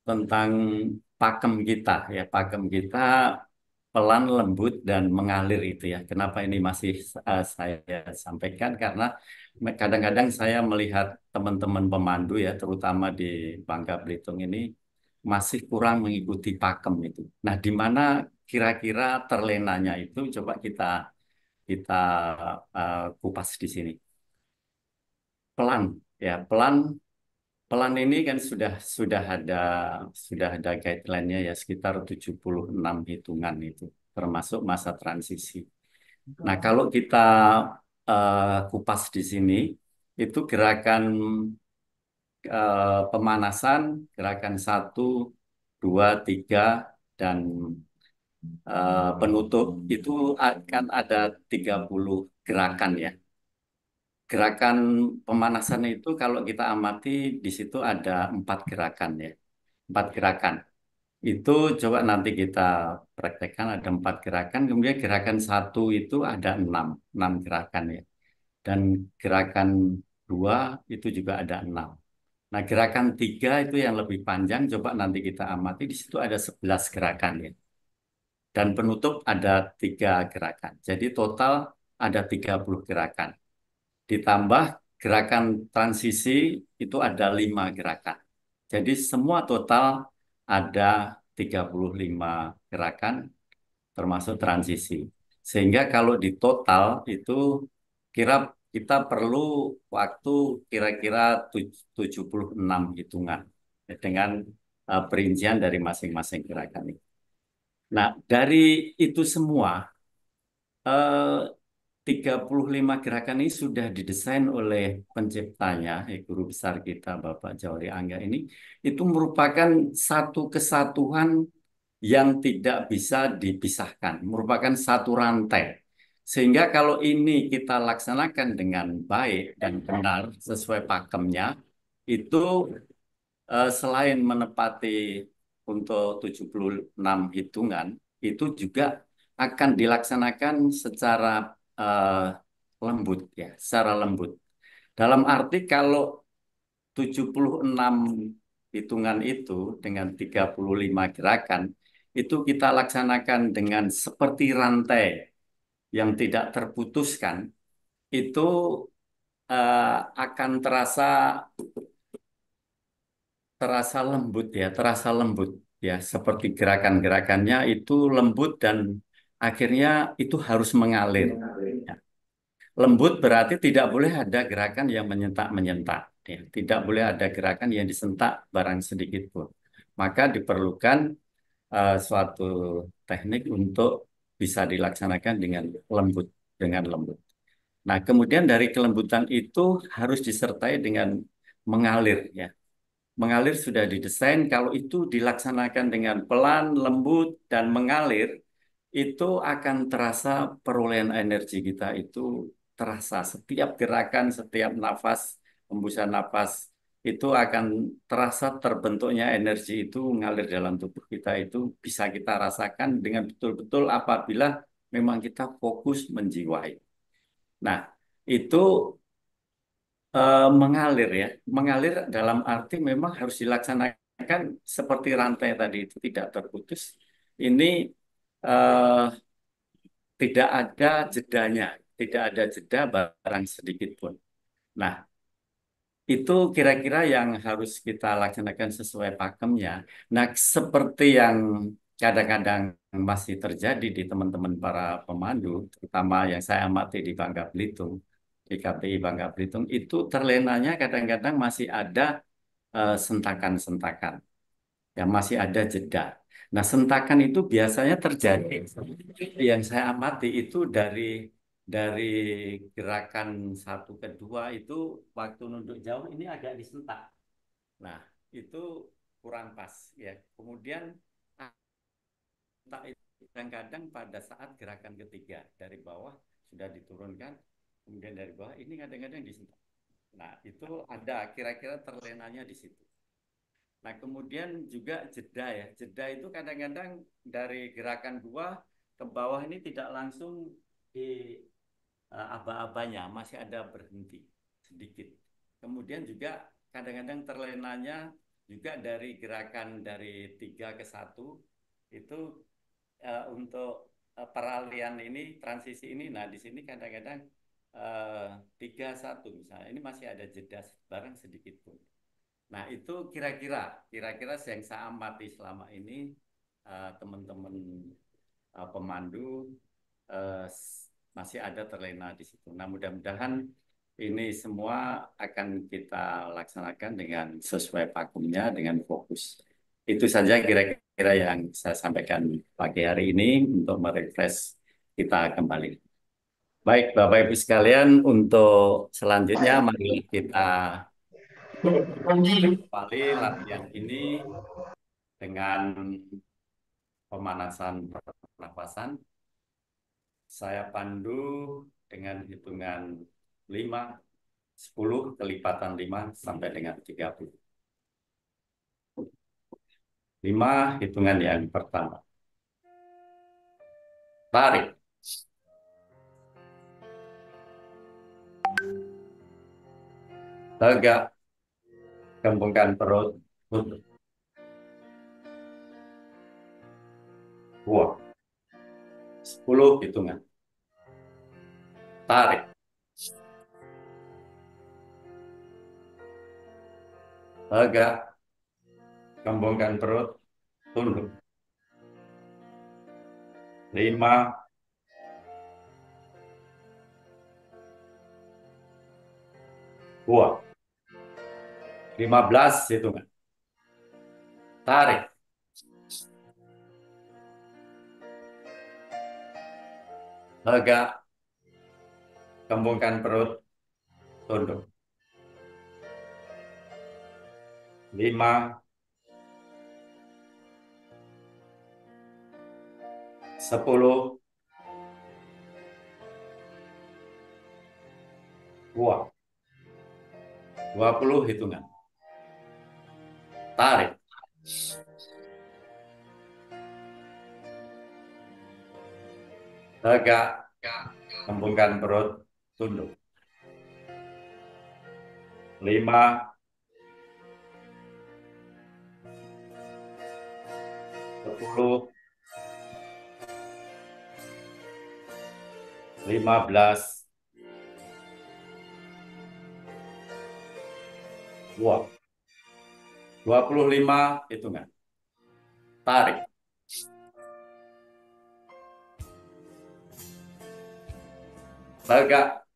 tentang pakem kita ya. Pakem kita pelan, lembut, dan mengalir itu ya. Kenapa ini masih saya sampaikan? Karena kadang-kadang saya melihat teman-teman pemandu ya, terutama di Bangka Belitung ini masih kurang mengikuti pakem itu. Nah, di mana kira-kira terlenanya itu? Coba kita kupas di sini. Pelan, ya pelan. Pelan ini kan sudah ada guideline-nya ya sekitar 76 hitungan itu termasuk masa transisi. Nah, kalau kita kupas di sini itu gerakan pemanasan, gerakan 1, 2, 3 dan penutup itu akan ada 30 gerakan ya. Gerakan pemanasan itu kalau kita amati di situ ada 4 gerakan ya. 4 gerakan. Itu coba nanti kita praktekkan ada 4 gerakan. Kemudian gerakan 1 itu ada 6 gerakan ya. Dan gerakan 2 itu juga ada 6. Nah, gerakan 3 itu yang lebih panjang. Coba nanti kita amati di situ ada 11 gerakan ya. Dan penutup ada 3 gerakan. Jadi total ada 30 gerakan. Ditambah gerakan transisi itu ada 5 gerakan. Jadi semua total ada 35 gerakan termasuk transisi. Sehingga kalau di total itu kira kita perlu waktu kira-kira 76 hitungan dengan perincian dari masing-masing gerakan ini. Nah, dari itu semua eh, 35 gerakan ini sudah didesain oleh penciptanya, guru besar kita Bapak Jawari Angga ini, itu merupakan satu kesatuan yang tidak bisa dipisahkan, merupakan satu rantai. Sehingga kalau ini kita laksanakan dengan baik dan benar sesuai pakemnya, itu selain menepati untuk 76 hitungan, itu juga akan dilaksanakan secara eh, lembut ya, secara lembut. Dalam arti kalau 76 hitungan itu dengan 35 gerakan, itu kita laksanakan dengan seperti rantai yang tidak terputuskan, itu akan terasa lembut ya, terasa lembut ya, seperti gerakan-gerakannya itu lembut dan akhirnya itu harus mengalir. Ya. Lembut berarti tidak boleh ada gerakan yang menyentak-menyentak, ya. Tidak boleh ada gerakan yang disentak barang sedikit pun. Maka diperlukan suatu teknik untuk bisa dilaksanakan dengan lembut. Nah, kemudian dari kelembutan itu harus disertai dengan mengalir, ya. Mengalir sudah didesain, kalau itu dilaksanakan dengan pelan, lembut, dan mengalir, itu akan terasa perolehan energi kita itu terasa. Setiap gerakan, setiap nafas, hembusan nafas, itu akan terasa terbentuknya energi itu mengalir dalam tubuh kita itu bisa kita rasakan dengan betul-betul apabila memang kita fokus menjiwai. Nah, itu mengalir ya. Mengalir dalam arti memang harus dilaksanakan seperti rantai tadi itu tidak terputus. Ini eh, tidak ada jedanya, tidak ada jeda barang sedikit pun. Nah, itu kira-kira yang harus kita laksanakan sesuai pakemnya. Nah, seperti yang kadang-kadang masih terjadi di teman-teman para pemandu, terutama yang saya amati di Bangka Belitung, di KPI Bangka Belitung, itu terlenanya kadang-kadang masih ada sentakan-sentakan, ya masih ada jeda. Nah, sentakan itu biasanya terjadi. Yang saya amati itu dari gerakan satu ke dua itu waktu nunduk jauh ini agak disentak. Nah, itu kurang pas ya. Kemudian sentak itu kadang-kadang pada saat gerakan ketiga dari bawah sudah diturunkan, kemudian dari bawah ini kadang-kadang disentak. Nah, itu ada kira-kira terlenanya di situ. Nah, kemudian juga jeda ya. Jeda itu kadang-kadang dari gerakan dua ke bawah ini tidak langsung di aba-abanya, masih ada berhenti sedikit. Kemudian juga kadang-kadang terlenanya juga dari gerakan dari 3 ke 1 itu untuk peralihan ini, transisi ini. Nah, di sini kadang-kadang 3-1 misalnya, ini masih ada jeda barang sedikit pun. Nah, itu kira-kira yang saya amati selama ini teman-teman pemandu eh, masih ada terlena di situ. Nah, mudah-mudahan ini semua akan kita laksanakan dengan sesuai pakumnya, dengan fokus. Itu saja kira-kira yang saya sampaikan pagi hari ini untuk merefresh kita kembali. Baik, Bapak Ibu sekalian, untuk selanjutnya mari kita kembali latihan ini dengan pemanasan pernapasan. Saya pandu dengan hitungan 5, 10, kelipatan 5 sampai dengan 30. 5, hitungan yang pertama. Tarik. Tegak. Kembangkan perut. Tutup. Buang. 10 hitungan. Tarik. Tegak. Kembangkan perut. Tunduk. 5. Buang. 15 hitungan. Tarik. Tegak. Kembangkan perut. Tunduk. 5. 10. Buang. 20 hitungan. Tarik. Tegak. Kembangkan perut. Tunduk. 5. 10, 15, wah, 25, hitungan. Tarik. Tegak.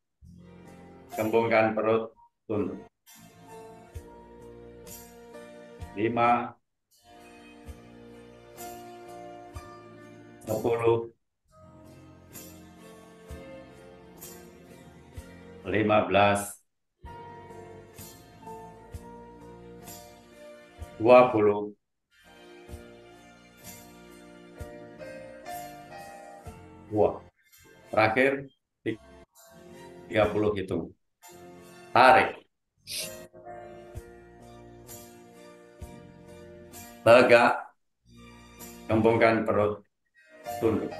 Kembungkan perut, tunduk. 5, 10, 15, 20, 2. Terakhir 30 hitung. Tarik. Tegak. Kembungkan perut, tunduk.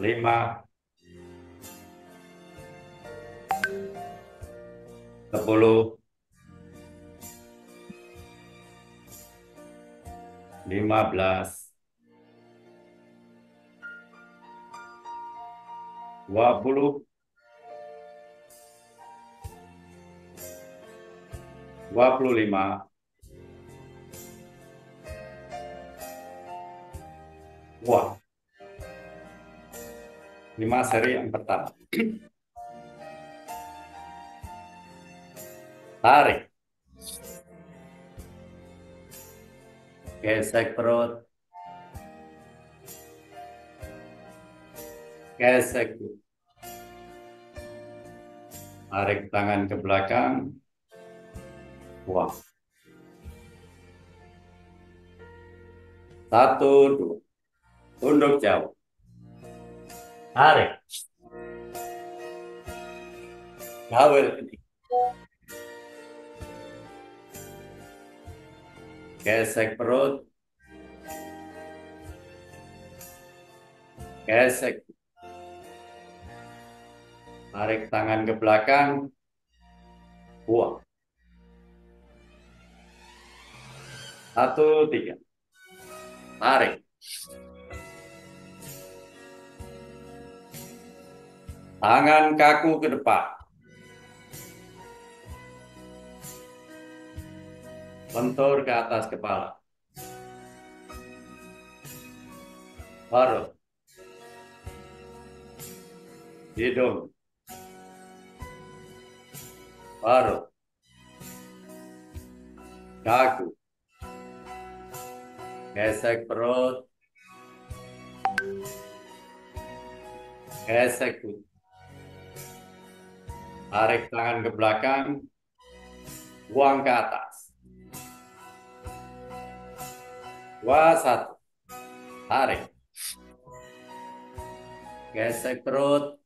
5, 10, 15, 20, 25, wah. 5 seri yang pertama. Tarik. Gesek perut. Gesek. Tarik tangan ke belakang. Wah. 1, 2. Tunduk jauh. Tarik. Gawel ini. Gesek perut. Gesek. Tarik tangan ke belakang. Buang. 1, 3. Tarik. Tangan kaku ke depan. Lentur ke atas kepala. Parut. Hidung. Parut. Kaku. Gesek perut. Gesek perut. Tarik tangan ke belakang. Buang ke atas. 2, 1. Tarik. Gesek perut.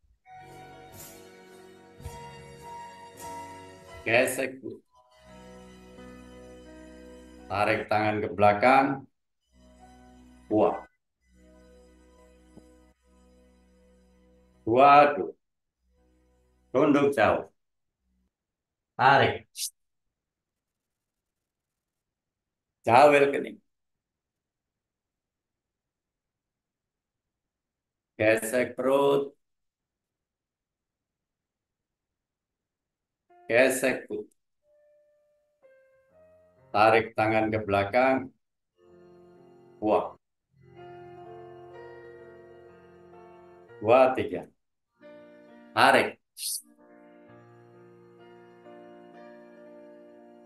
Gesek perut. Tarik tangan ke belakang. Buang. 2, 2. Tunduk jauh. Tarik. Jawel kening. Gesek perut. Gesek perut. Tarik tangan ke belakang. Buang. 2, 3. Tarik.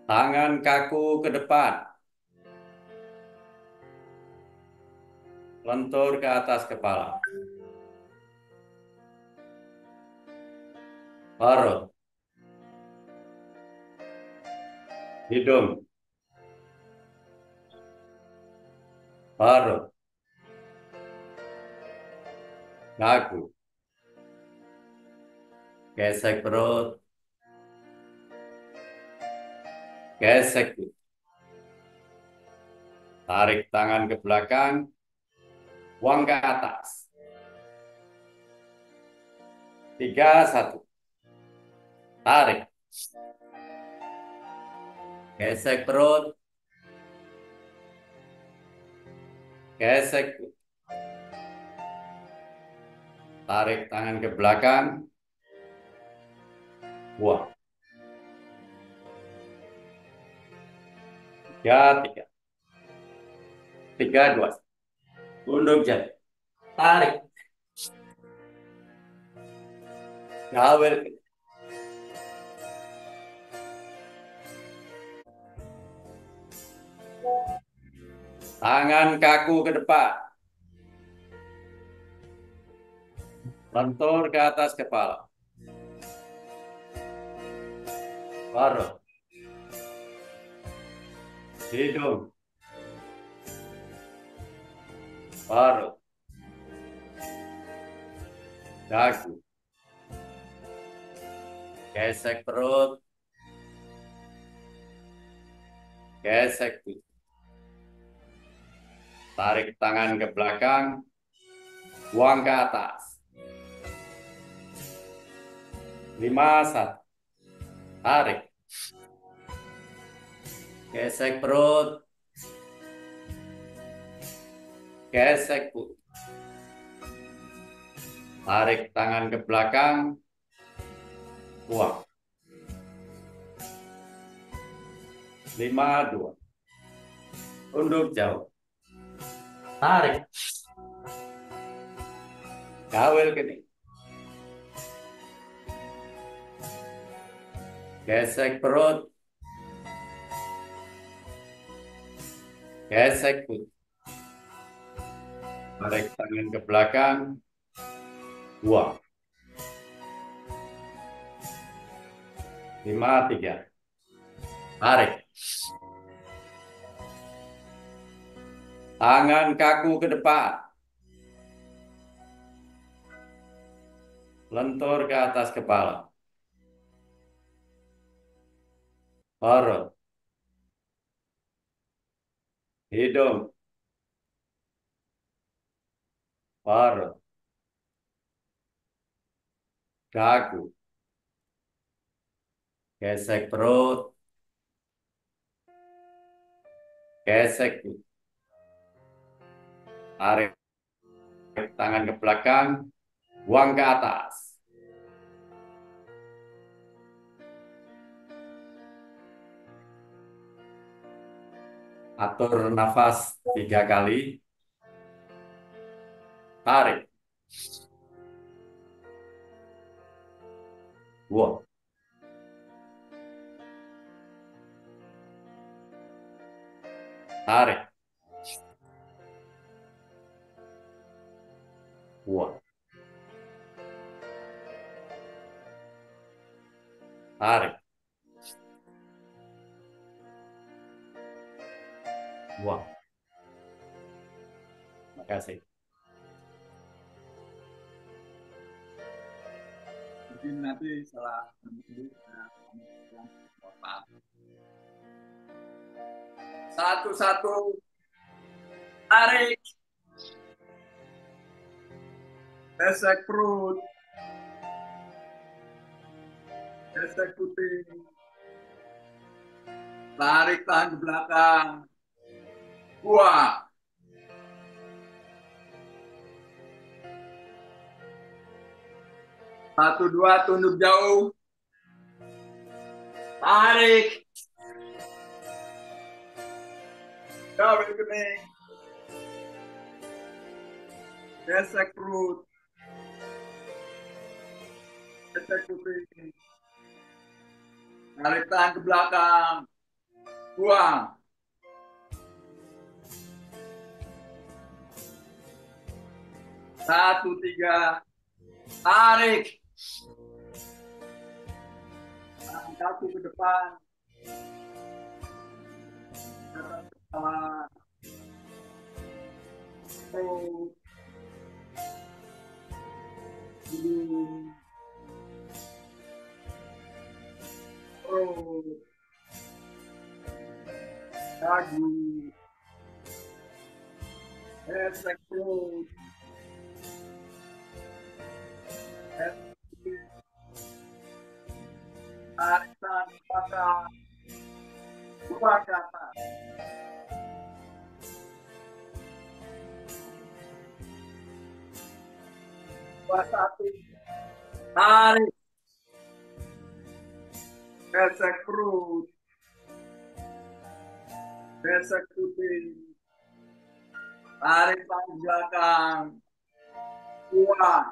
Tangan kaku ke depan. Lentur ke atas kepala. Parut. Hidung. Parut. Kaku. Gesek perut. Gesek perut. Tarik tangan ke belakang. Buang ke atas. 3, 1. Tarik. Gesek perut. Gesek. Tarik tangan ke belakang. Buang. 3, 3. 3, 2. Tunduk jari. Tarik. Gawel. Tangan kaku ke depan. Lentur ke atas kepala. Baru. Hidung. Baru. Dagu. Gesek perut. Gesek tubuh. Tarik tangan ke belakang. Buang ke atas. 5, 1. Tarik. Gesek perut. Gesek tubuh. Tarik tangan ke belakang. Buang. 5, 2. Tunduk jauh. Tarik. Gawel kening. Gesek perut. Gesek perut. Tarik tangan ke belakang. Buang. 5, 3. Tarik. Tangan kaku ke depan. Lentur ke atas kepala. Perut. Hidung. Perut. Dagu. Gesek perut. Gesek. Tarik tangan ke belakang. Buang ke atas. Atur nafas 3 kali. Tarik. Buang. Tarik. Buang. Tarik. Buang. Terima kasih.
Mungkin nanti setelah satu-satu tarik, gesek perut, gesek putih, tarik tangan ke belakang, buang. 1, 2, tunduk jauh. Tarik. Gawel kening. Gesek perut. Gesek putih. Tarik tangan ke belakang. Buang. 1, 3. Tarik. Tangan kaku ke depan. Kepala. Perut. Hidung. Perut. Dagu. Gesek perut. Tarik tangan ke belakang. Buang ke atas. 21. Tarik. Gesek perut. Gesek putih. Tarik tangan belakang. Buang.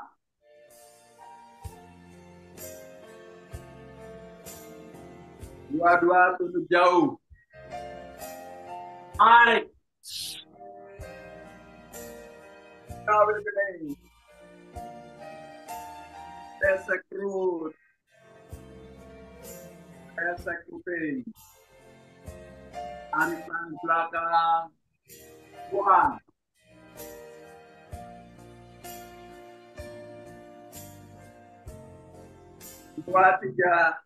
Dua-dua tunduk jauh. Tarik. Kawin kening. Gesek perut. Gesek kuping. Tarik tangan belakang. Buang. Dua, tiga.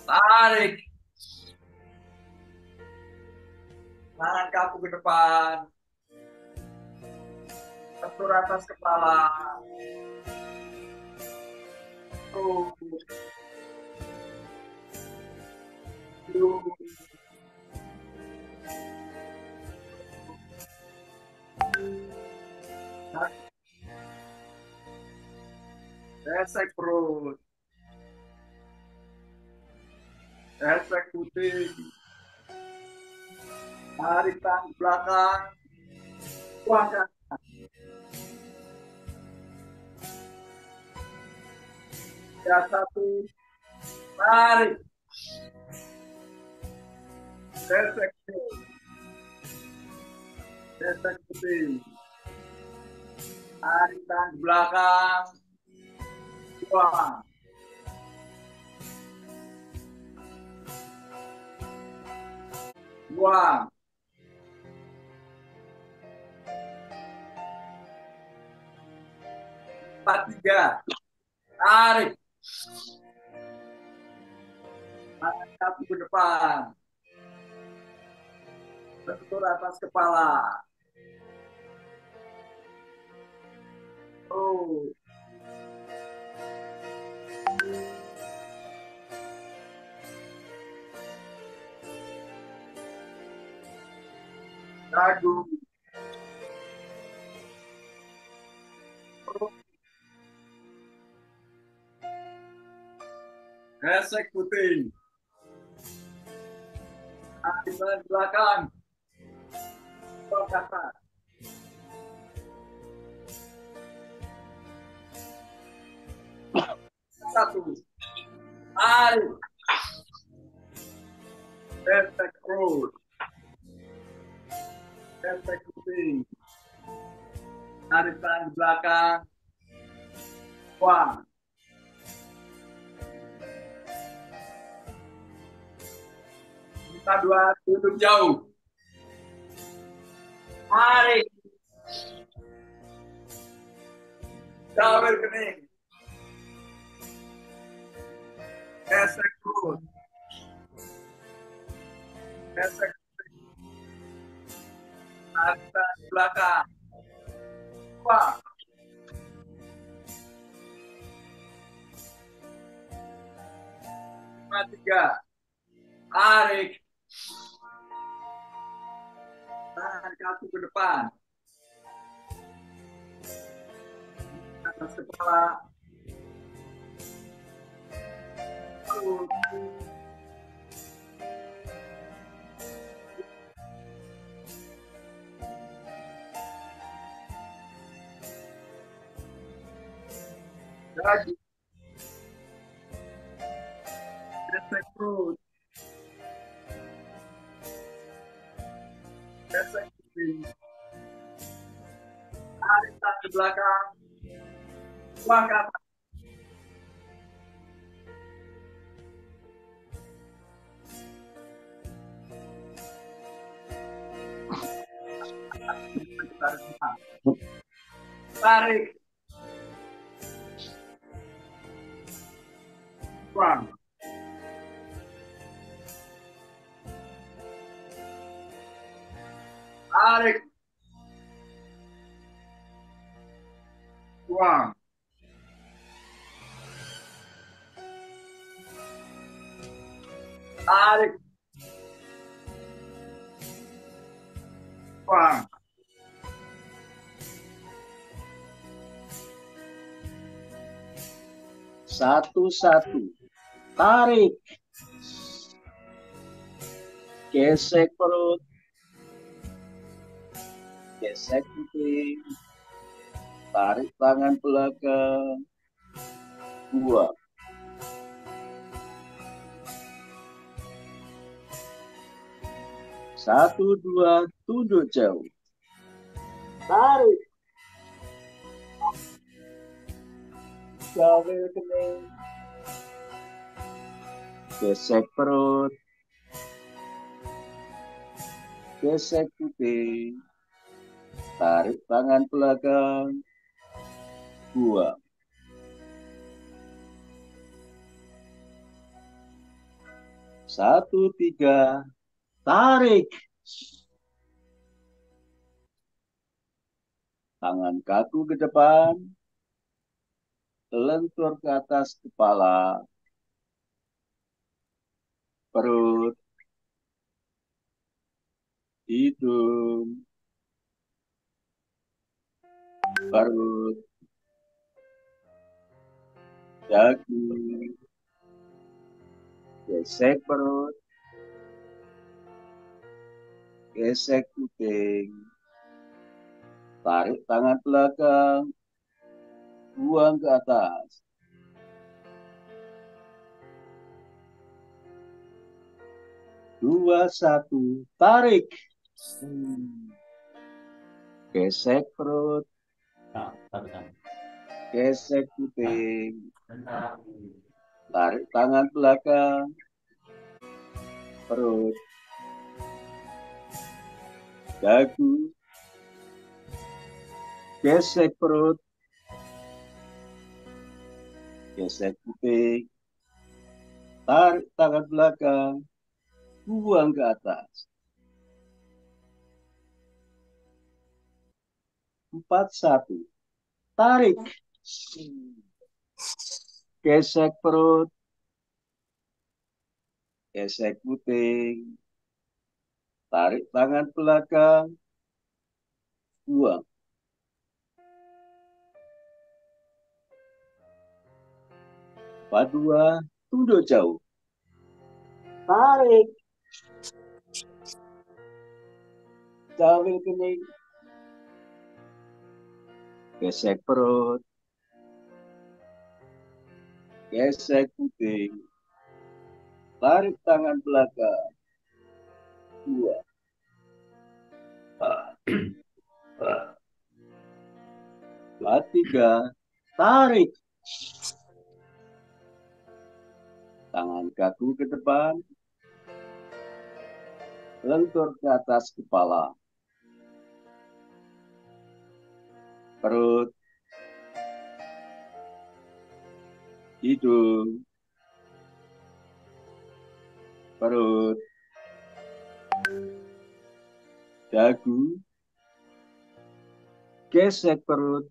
Tarik. Tangan kaku ke depan. Tentur atas kepala. Terus. Gesek perut. Gesek putih. Tarik tangan belakang. Buang kanan. Ya, satu. Tarik. Gesek putih. Gesek putih. Tarik tangan belakang. Buang. Buang. Empat, tiga. Tarik. Tangan kaki ke depan. Bentur atas kepala. Oh. Dagu. Gesek putih. Tarik tangan belakang. Buang ke atas. Satu. Tarik. Gesek perut. Gesek putih. Tarik tangan belakang. Buang. Kita dua duduk jauh. Tarik. Kawin kening. Gesek perut. Gesek putih. Tarik tangan belakang. Buang. Lima, tiga. Tarik. Tangan kaki ke depan. Atas kepala. Dagu. Gesek perut. Gesek kuping. Tarik tangan ke belakang. Buang ke atas. Tarik. Buang. Tarik. Buang. Tarik. Buang.
Satu-satu. Tarik. Gesek perut. Gesek kuping. Tarik tangan belakang. Buang. Satu, dua, tunduk jauh. Tarik. Jawil kening. Gesek perut. Gesek kuping. Tarik tangan belakang. Buang. Satu, tiga. Tarik. Tangan kaku ke depan. Lentur ke atas kepala. Perut. Hidung. Perut. Dagu. Gesek perut. Gesek kuping. Tarik tangan belakang. Buang ke atas. Dua, satu. Tarik. Gesek perut. Gesek kuping. Tarik tangan belakang. Perut. Dagu. Gesek perut. Gesek kuping. Tarik tangan belakang. Buang ke atas. 4-1. Tarik. Gesek perut. Gesek kuping. Tarik tangan belakang. Buang. 4-2. Tunduk jauh. Tarik. Jawil kening. Gesek perut. Gesek kuping. Tarik tangan belakang. Buang. 4-3. Tarik. Tangan kaku ke depan. Lentur ke atas kepala. Perut. Hidung. Perut. Dagu. Gesek perut.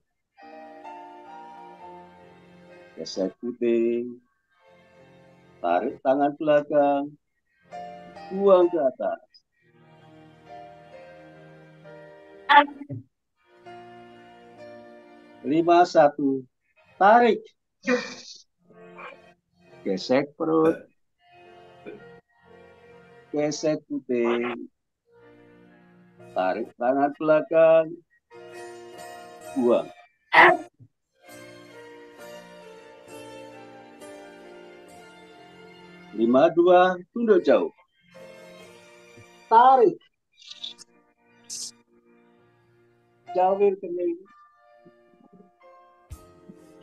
Gesek kuping. Tarik tangan belakang. Buang ke atas. 5-1. Tarik. Gesek perut. Gesek kuping. Tarik tangan belakang. Buang. 5-2. Tunduk jauh. Tarik. Jawil kening.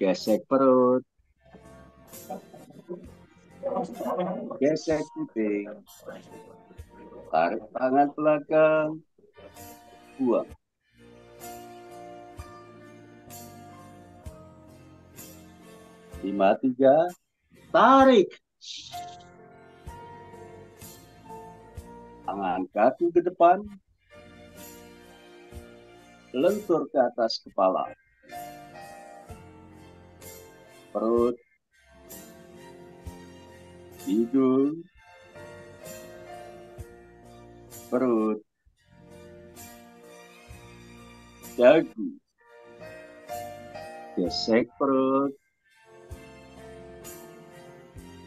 Gesek perut. Gesek kuping. Tarik tangan belakang. Buang. 5-3. Tarik. Tangan kaku ke depan. Lentur ke atas kepala. Perut. Hidung. Perut. Dagu. Gesek perut.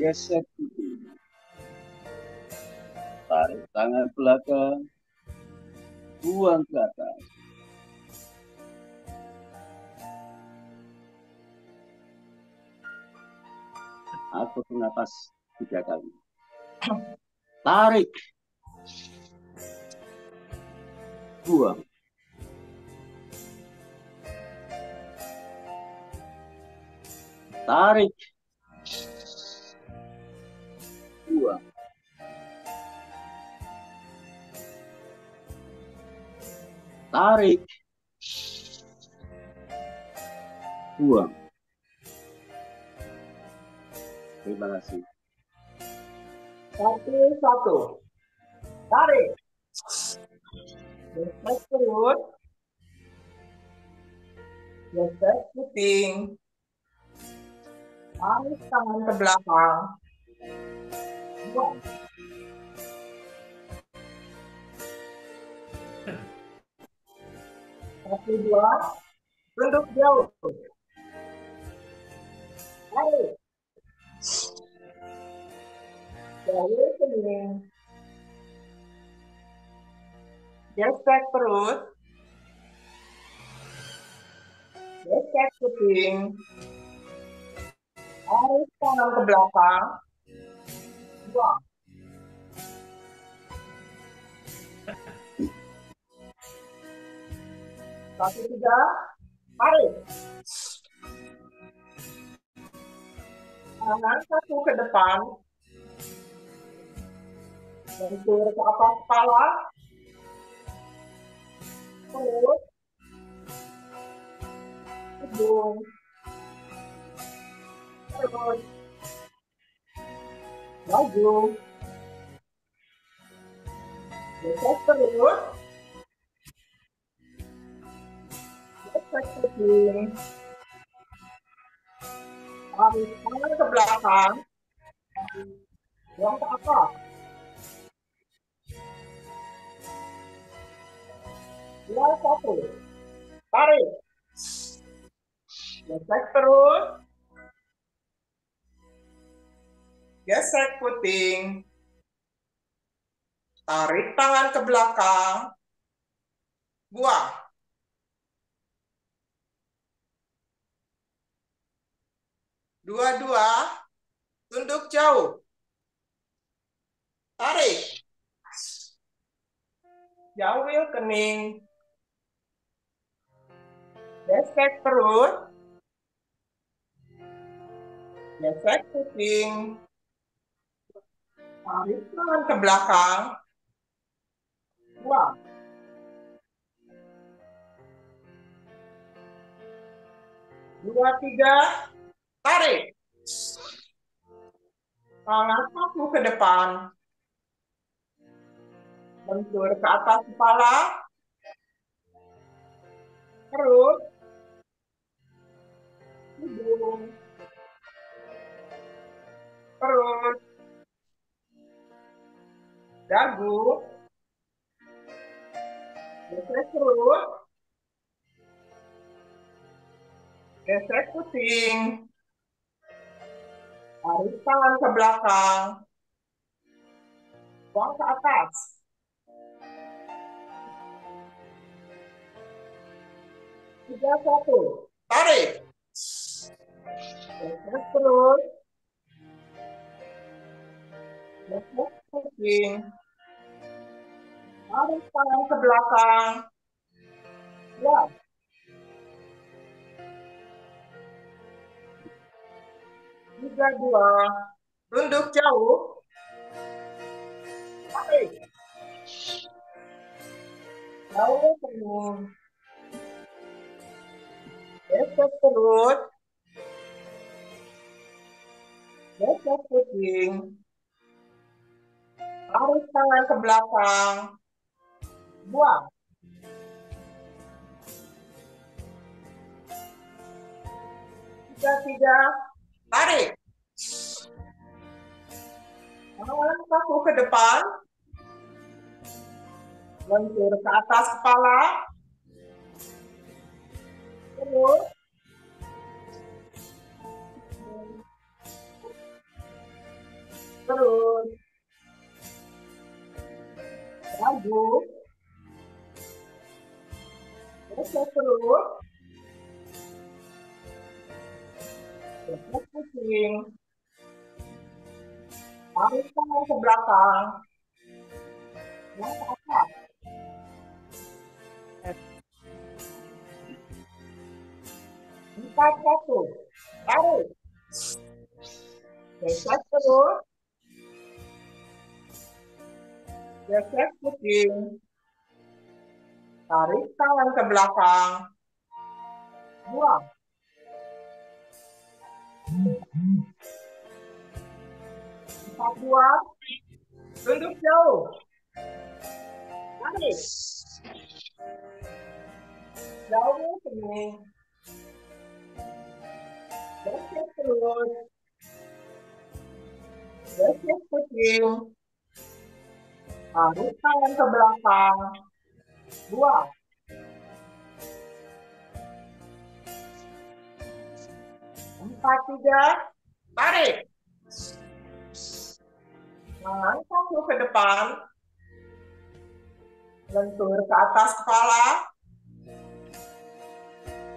gesek pipi. Tarik tangan belakang, buang ke atas. Atur napas 3 kali. Tarik, buang. Tarik, buang. Tarik, buang. Terima kasih.
1. Tarik. Gesek perut. Gesek puting. Tarik tangan ke belakang. Buang. 1, 2. Tunduk jauh. Tarik. Jauh kening. Gesek perut. Gesek puting. Tarik tangan ke belakang. Buang. 1, 3. Tarik. Tangan 1 ke depan. Bentur ke atas kepala. Perut. Hidung. Perut. Maju. Gesek perut. Gesek puting. Tarik tangan ke belakang. Buang ke atas. 2, 1. Tarik. Gesek perut. Gesek puting. Tarik tangan ke belakang. Buang. 2, 2. Tunduk jauh. Tarik. Jauhil kening. Gesek perut. Gesek puting. Tarik tangan ke belakang. Buang. 2, 3. Tarik. Tangan 1 ke depan. Bentur ke atas kepala. Perut. Hidung. Perut. Dagu. Gesek perut. Gesek puting. Tarik tangan ke belakang. Buang ke atas. 3, 1. Tarik. Gesek perut. Gesek puting. Tarik tangan ke belakang. Buang. 3, 2. Tunduk jauh. Tarik. Jauh kening. Gesek perut. Gesek puting. Tarik tangan ke belakang. Buang. 3, 3. Tarik. Tangan 1 ke depan. Lentur ke atas kepala. Perut. perut, dagu, gesek perut, gesek pusing, tarik tangan ke belakang, yang ke atas. Empat satu, tarik, gesek perut, gesek pusing, tarik tangan ke belakang, buang. Empat dua, tunduk jauh, tarik, jauh sini, gesek perut, gesek pusing, tarik tangan ke belakang, buang. Empat tiga, tarik, angkat kaki ke depan, lentur ke atas kepala,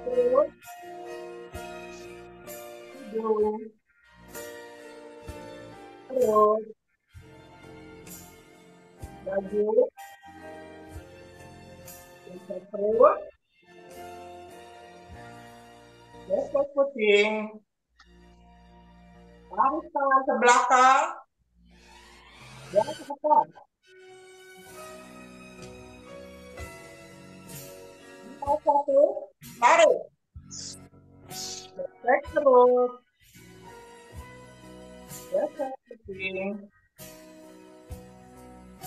perut, hidung, perut, dagu, gesek perut, gesek pusing, tarik tangan ke belakang, dan ke depan. Empat satu, tarik, gesek perut, gesek pusing,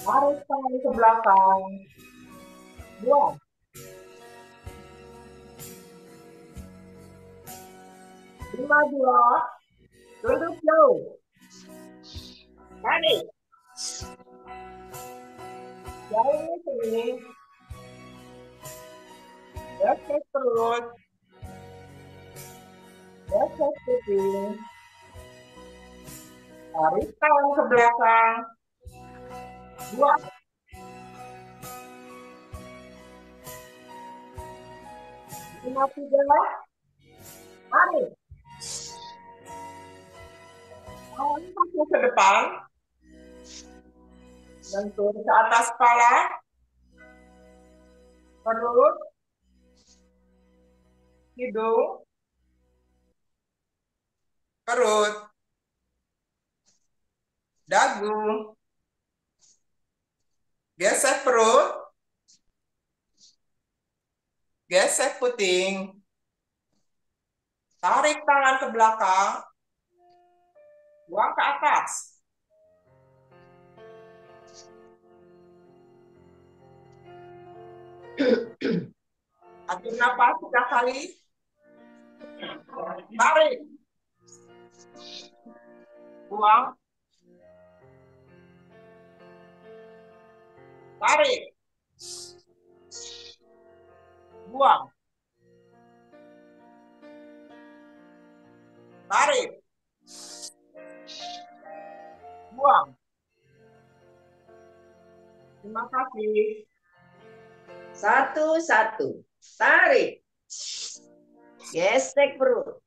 tarik tangan ke belakang, buang. Lima dua, tunduk jauh, tarik, jauh sini, gesek perut, gesek pusing, tarik tangan ke belakang, buang. Lima tiga, tarik, tangan kaki ke depan, lentur ke atas kepala, perut, hidung, perut, dagu, gesek perut, gesek puting, tarik tangan ke belakang, buang ke atas. Atur napas 3 kali, tarik, buang, tarik, buang, tarik, buang. Terima kasih.
Satu, satu. Tarik. Gesek perut.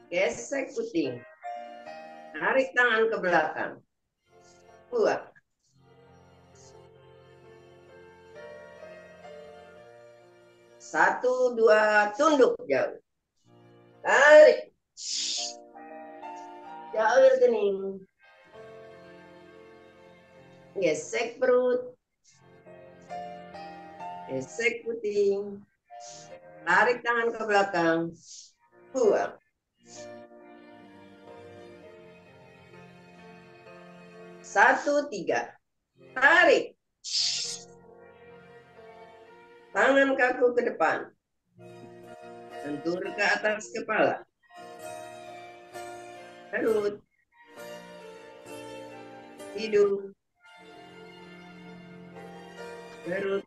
Gesek puting. Tarik tangan ke belakang. Buang. Satu, dua, tunduk jauh. Tarik. Jauh kening. Gesek perut. Gesek puting. Tarik tangan ke belakang. Buang. Satu, tiga. Tarik. Tangan kaku ke depan. Lentur ke atas kepala. Perut. Hidung. Perut.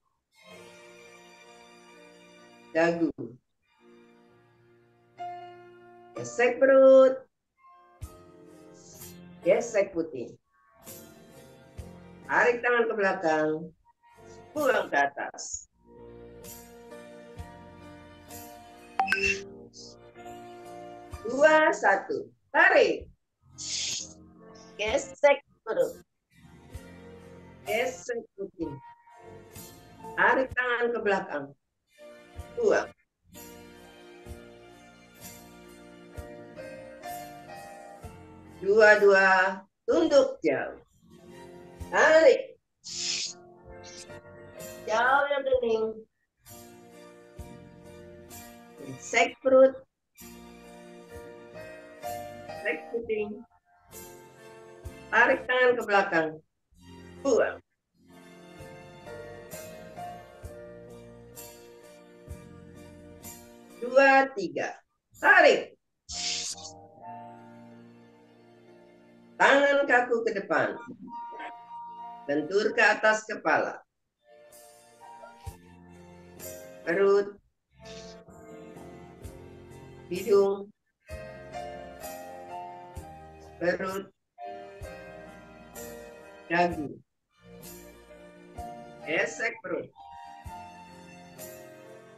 Dagu. Gesek perut. Gesek puting. Tarik tangan ke belakang. Buang ke atas. Dua, satu. Tarik. Gesek perut. Gesek puting. Tarik tangan ke belakang. Buang. Dua-dua. Tunduk jauh. Tarik. Jauh yang kening. Gesek perut. Gesek puting. Tarik tangan ke belakang. Buang. Dua, tiga. Tarik. Tangan kaku ke depan. Bentur ke atas kepala. Perut. Hidung. Perut. Dagu. Gesek perut.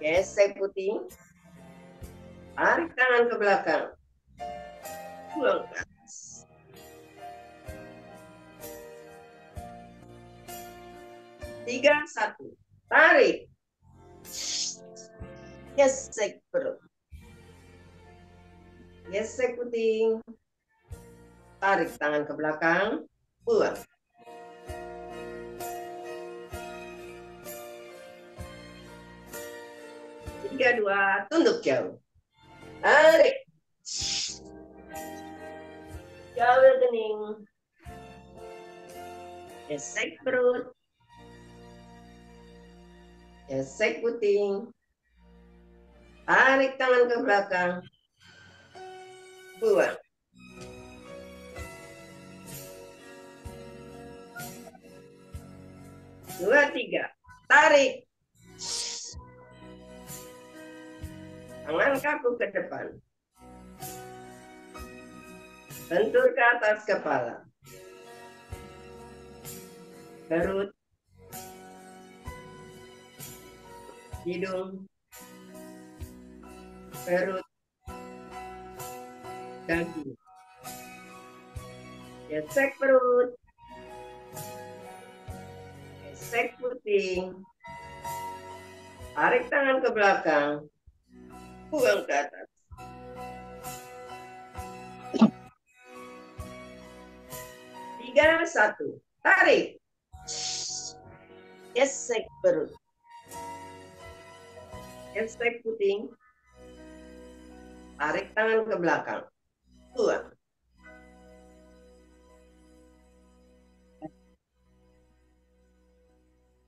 Gesek puting. Tarik tangan ke belakang. Buang ke atas. Tiga, satu. Tarik. Gesek perut. Gesek puting. Tarik tangan ke belakang. Buang. Tiga, dua. Tunduk jauh. Tarik. Jauh kening. Gesek perut. Gesek puting. Tarik tangan ke belakang. Buang. Dua, tiga. Tarik. Tangan kaku ke depan. Bentur ke atas kepala. Perut. Hidung. Perut. Dagu. Gesek perut. Gesek puting. Tarik tangan ke belakang. Buang ke atas. Tiga, satu. Tarik. Gesek perut. Gesek puting. Tarik tangan ke belakang. Buang.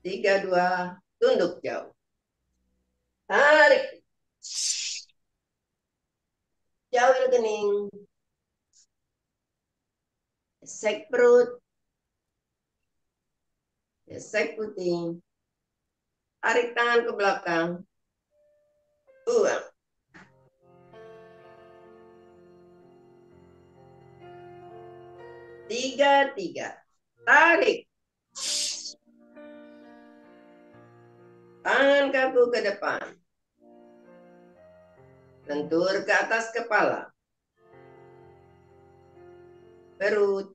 Tiga, dua. Tunduk jauh. Tarik. Jauh kening. Gesek perut. Gesek puting. Tarik tangan ke belakang. Buang. Tiga, tiga. Tarik. Tangan kaku ke depan. Lentur ke atas kepala. Perut.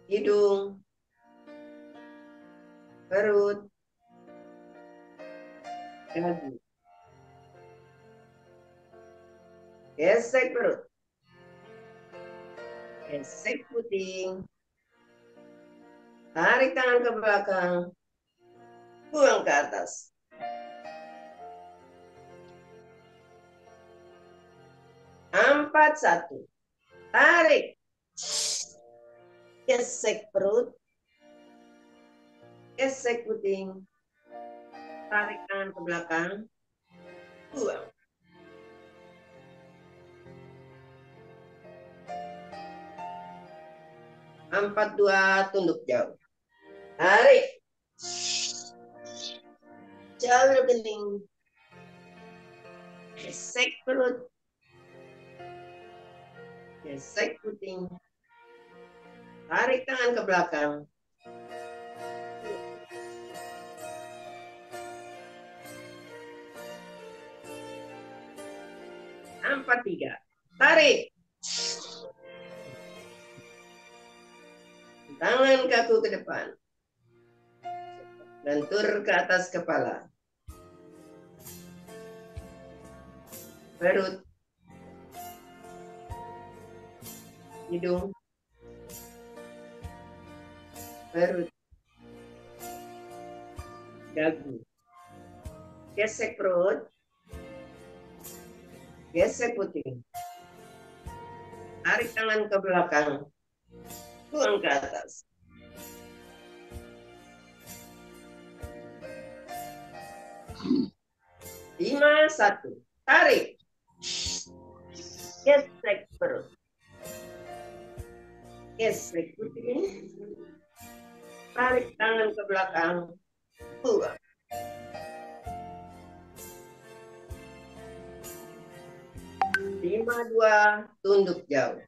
Hidung. Perut. Dagu. Gesek perut. Gesek puting. Tarik tangan ke belakang. Buang ke atas. Empat, satu. Tarik. Gesek perut. Gesek puting. Tarik tangan ke belakang. Buang. Empat, dua. Tunduk jauh. Tarik. Jauh kening. Gesek perut.
Gesek puting. Tarik tangan ke belakang. Empat tiga. Tarik. Tangan kaku ke depan. Lentur ke atas kepala. Perut. Hidung. Perut. Dagu. Gesek perut. Gesek puting. Tarik tangan ke belakang. Tuang ke atas. Lima, satu. Tarik. Gesek perut. Gesek puting. Tarik tangan ke belakang. Buang. 5-2, tunduk jauh.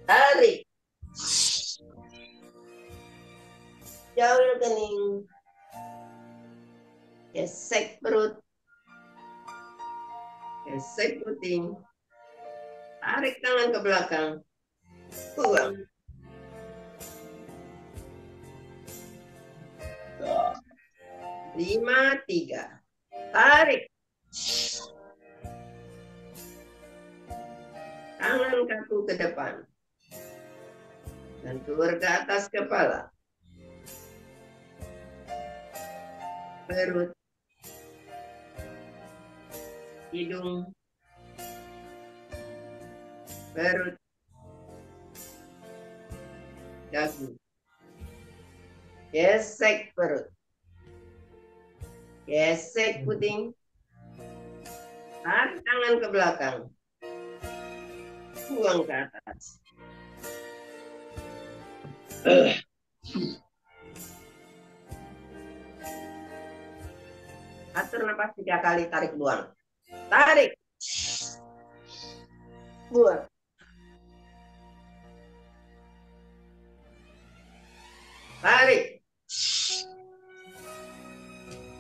Tarik. Jauh kening. Gesek perut. Gesek puting. Tarik tangan ke belakang. Buang. 5-3. Tarik. Tangan kaku ke depan. Lentur ke atas kepala. Perut. Hidung. Perut. Dagu. Gesek perut. Gesek puting. Tarik tangan ke belakang. Buang ke atas. Atur nafas 3 kali, tarik buang. Tarik. Buang. Tarik.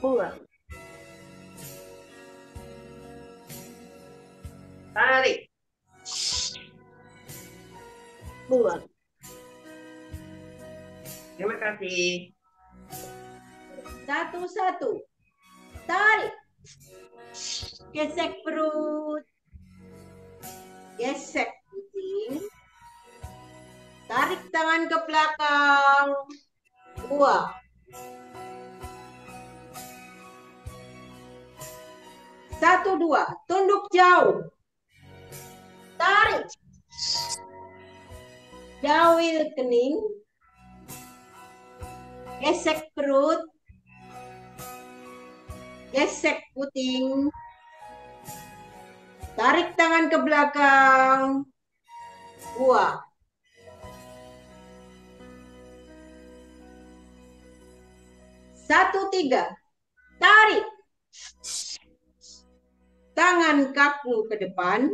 Buang. Tarik. Buang. Terima kasih.
1-1. Tarik. Gesek perut. Gesek puting. Tarik tangan ke belakang. Buang. 1-2. Tunduk jauh. Tarik. Jauhil kening. Gesek perut. Gesek puting. Tarik tangan ke belakang. Buang. 1-3. Tarik. Tangan kaku ke depan.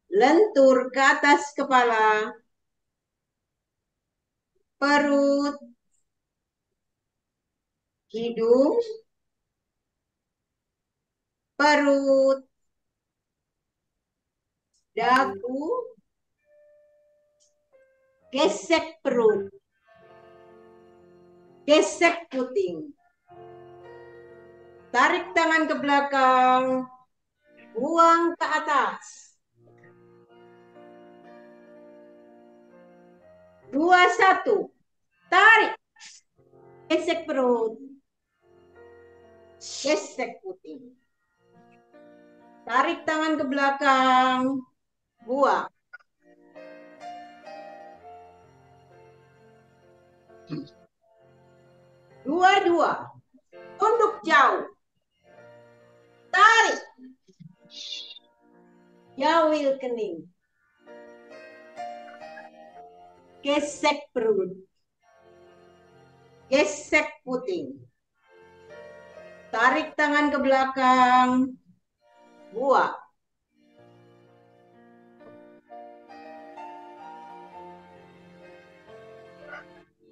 Lentur ke atas kepala. Perut. Hidung. Perut. Dagu. Gesek perut. Gesek puting. Tarik tangan ke belakang. Buang ke atas. 2-1. Tarik. Gesek perut. Gesek puting. Tarik tangan ke belakang. Buang. 2-2. Tunduk jauh. Tarik. Jauhil kening. Gesek perut. Gesek puting. Tarik tangan ke belakang. Buang.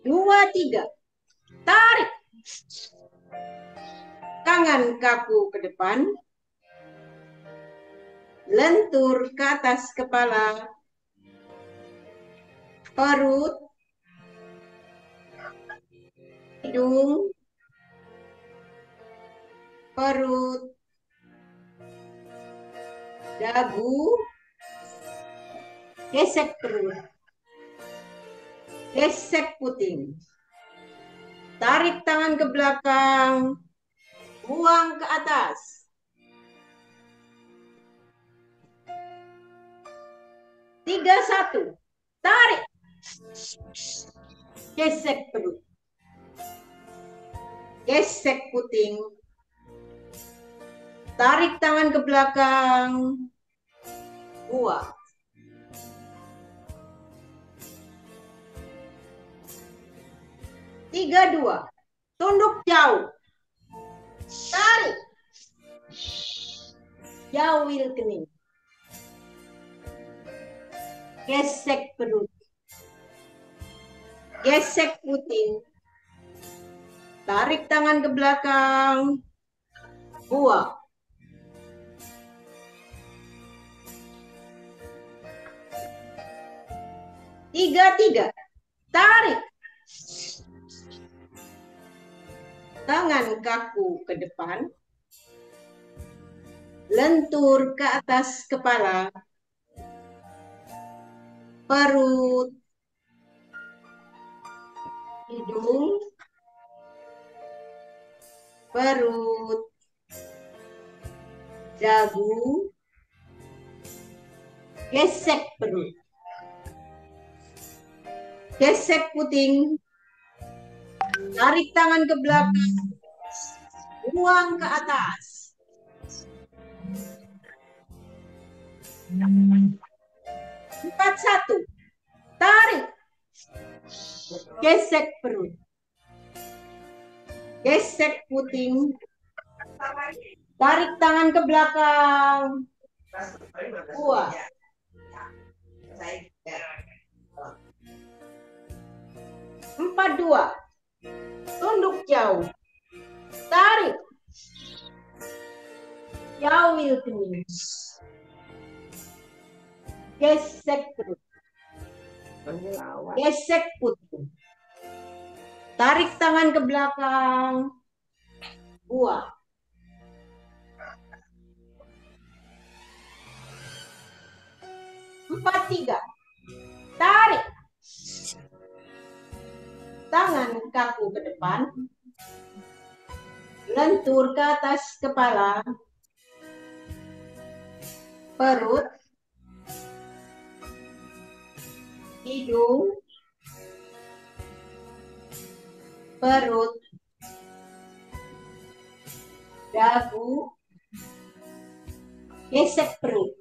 2, 3. Tarik. Tangan kaku ke depan. Lentur ke atas kepala. Perut. Hidung. Perut. Dagu. Gesek perut. Gesek puting. Tarik tangan ke belakang. Buang ke atas. Tiga, 1. Tarik. Gesek perut. Gesek puting. Tarik tangan ke belakang. Buang. 3, 2. Tunduk jauh. Tarik. Jauhil kening. Gesek perut. Gesek puting. Tarik tangan ke belakang. Buang. 3, 3. Tarik. Tangan kaku ke depan. Lentur ke atas kepala. Perut. Hidung. Perut. Dagu. Gesek perut. Gesek puting. Tarik tangan ke belakang. Buang ke atas. 4, 1. Tarik. Gesek perut. Gesek puting. Tarik tangan ke belakang. Buang. 4, 2. Tunduk jauh. Tarik. Jauhil kening. Gesek perut. Gesek puting. Tarik tangan ke belakang. Buang. 4, 3. Tarik. Tangan kaku ke depan. Lentur ke atas kepala. Perut. Hidung. Perut. Dagu. Gesek perut.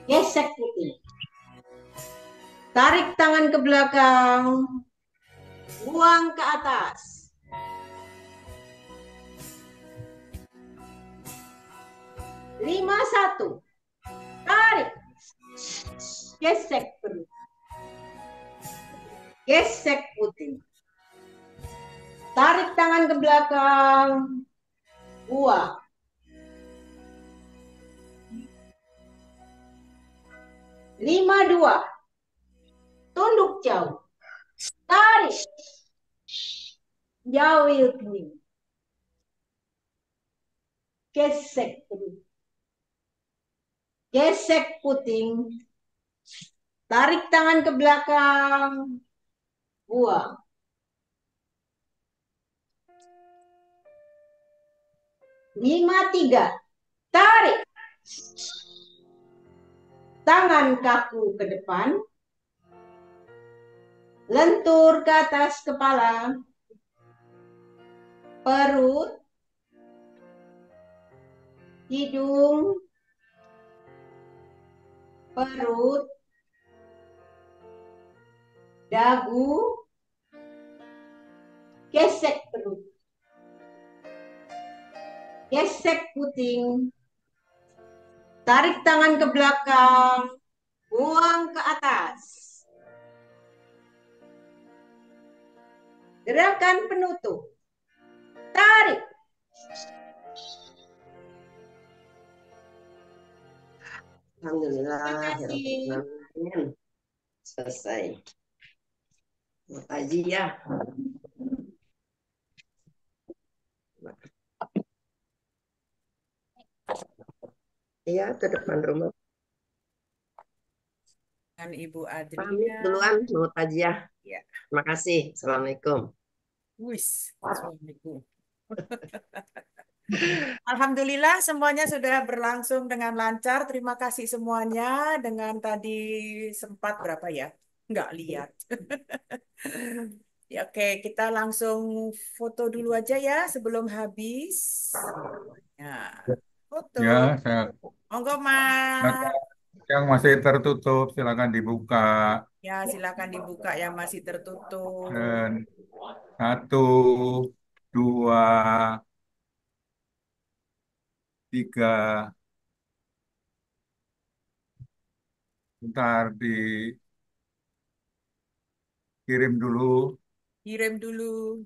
Gesek puting. Tarik tangan ke belakang. Buang ke atas. 5, 1. Tarik. Gesek perut. Gesek puting. Tarik tangan ke belakang. Buang. 5, 2. Tunduk jauh. Tarik. Jauhil kening. Gesek perut. Gesek puting. Tarik tangan ke belakang. Buang. 5, 3. Tarik. Tangan kaku ke depan. Lentur ke atas kepala. Perut. Hidung. Perut. Dagu. Gesek perut. Gesek puting. Tarik tangan ke belakang. Buang ke atas. Gerakan penutup. Tarik. Alhamdulillah.
Terima kasih.
Selesai. Haji ya. Iya, ke depan rumah.
Dan Ibu
Pamit
Adria.
duluan, mau tajiah.
Ya.
Terima kasih. Assalamualaikum.
Wis, Assalamualaikum. Alhamdulillah semuanya sudah berlangsung dengan lancar. Terima kasih semuanya. Dengan tadi sempat berapa ya? Nggak lihat. Ya, oke, kita langsung foto dulu aja ya sebelum habis. Ya, foto.
Ya, saya
Monggo, Mas.
yang masih tertutup silakan dibuka.
Ya, silakan dibuka yang masih tertutup.
Dan 1, 2, 3. Bentar dikirim dulu.
Kirim dulu.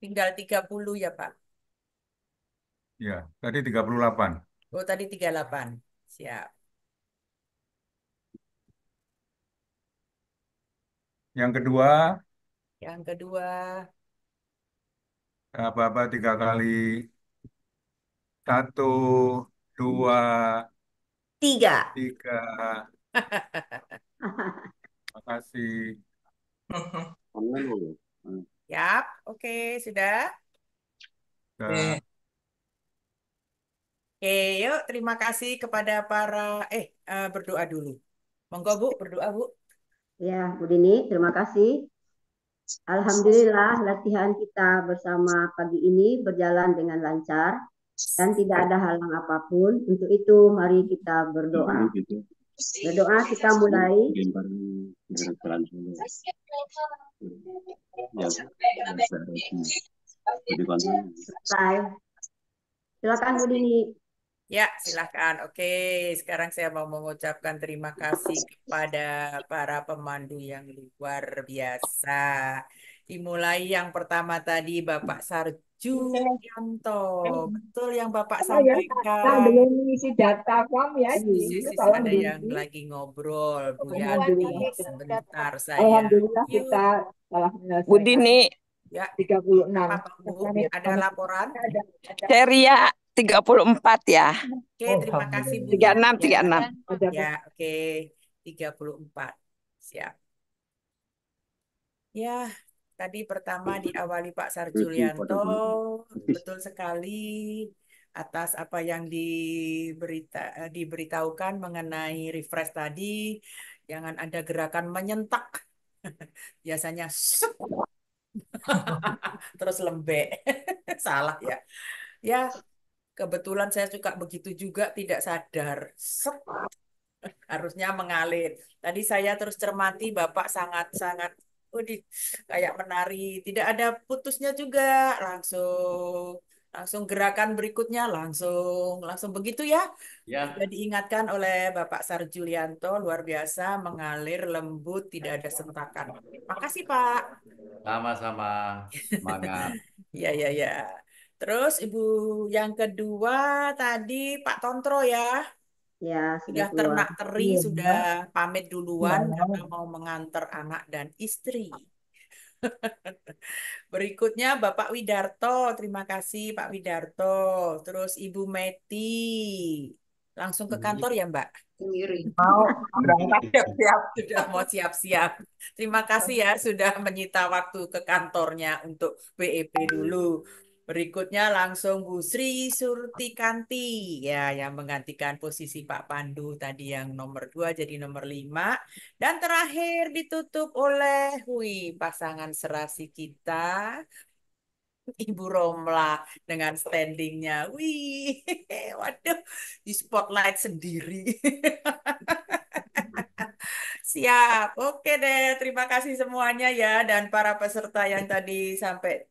Tinggal 30 ya, Pak.
Ya, tadi 38.
Oh, tadi 38. Siap.
Yang kedua,
Yang kedua,
Bapak 3 kali. 1, 2,
3.
3. Terima kasih.
siap. Oke, sudah.
Sudah.
Oke, yuk terima kasih kepada para berdoa dulu. Monggo Bu, berdoa Bu.
Ya, Bu Dini, terima kasih. Alhamdulillah latihan kita bersama pagi ini berjalan dengan lancar dan tidak ada halang apapun. Untuk itu mari kita berdoa. Berdoa kita mulai. Selesai. Silakan Bu Dini.
Ya, silakan. Oke, sekarang saya mau mengucapkan terima kasih kepada para pemandu yang luar biasa. Dimulai yang pertama tadi Bapak Sarju Yanto. Betul yang Bapak sampaikan.
belum mengisi data form ya,
Ada yang lagi ngobrol, Bu Yati.
Alhamdulillah.
Sebentar saya.
Alhamdulillah
Yuk.
kita telah
Bu
menyelesaikan
Dini,
Ya,
36.
apa Bu? Ada laporan?
Ceria 34 ya.
Oke, terima kasih Bu.
36,
Ya.
36.
Ya, oke. 34. Siap. Ya, tadi pertama diawali Pak Sarjulianto, betul sekali atas apa yang diberitahukan mengenai refresh tadi. Jangan ada gerakan menyentak. Biasanya set, terus lembek. Salah ya. Ya, kebetulan saya suka begitu juga, tidak sadar. Set, harusnya mengalir. Tadi saya terus cermati Bapak sangat-sangat kayak menari, tidak ada putusnya juga, langsung langsung gerakan berikutnya langsung begitu ya.
Ya,
Sudah diingatkan oleh Bapak Sarjulianto, luar biasa, mengalir lembut, tidak ada sentakan. Makasih Pak.
sama-sama. Semangat.
Ya, ya, ya. Terus Ibu yang kedua tadi Pak Tontro ya.
Ya, sudah
Sudah
keluar.
ternak-teri, sudah pamit duluan karena mau mengantar anak dan istri. Berikutnya Bapak Widarto, terima kasih Pak Widarto. Terus Ibu Meti, langsung ke kantor ya Mbak?
Mau berangkat siap-siap.
Sudah mau siap-siap. Terima kasih ya sudah menyita waktu ke kantornya untuk BEP dulu. Berikutnya langsung Bu Sri Surtikanti ya yang menggantikan posisi Pak Pandu tadi yang nomor 2 jadi nomor 5. Dan terakhir ditutup oleh pasangan serasi kita Ibu Romla dengan standingnya. Wih, waduh, di spotlight sendiri. Siap, oke deh. Terima kasih semuanya ya. Dan para peserta yang tadi sampai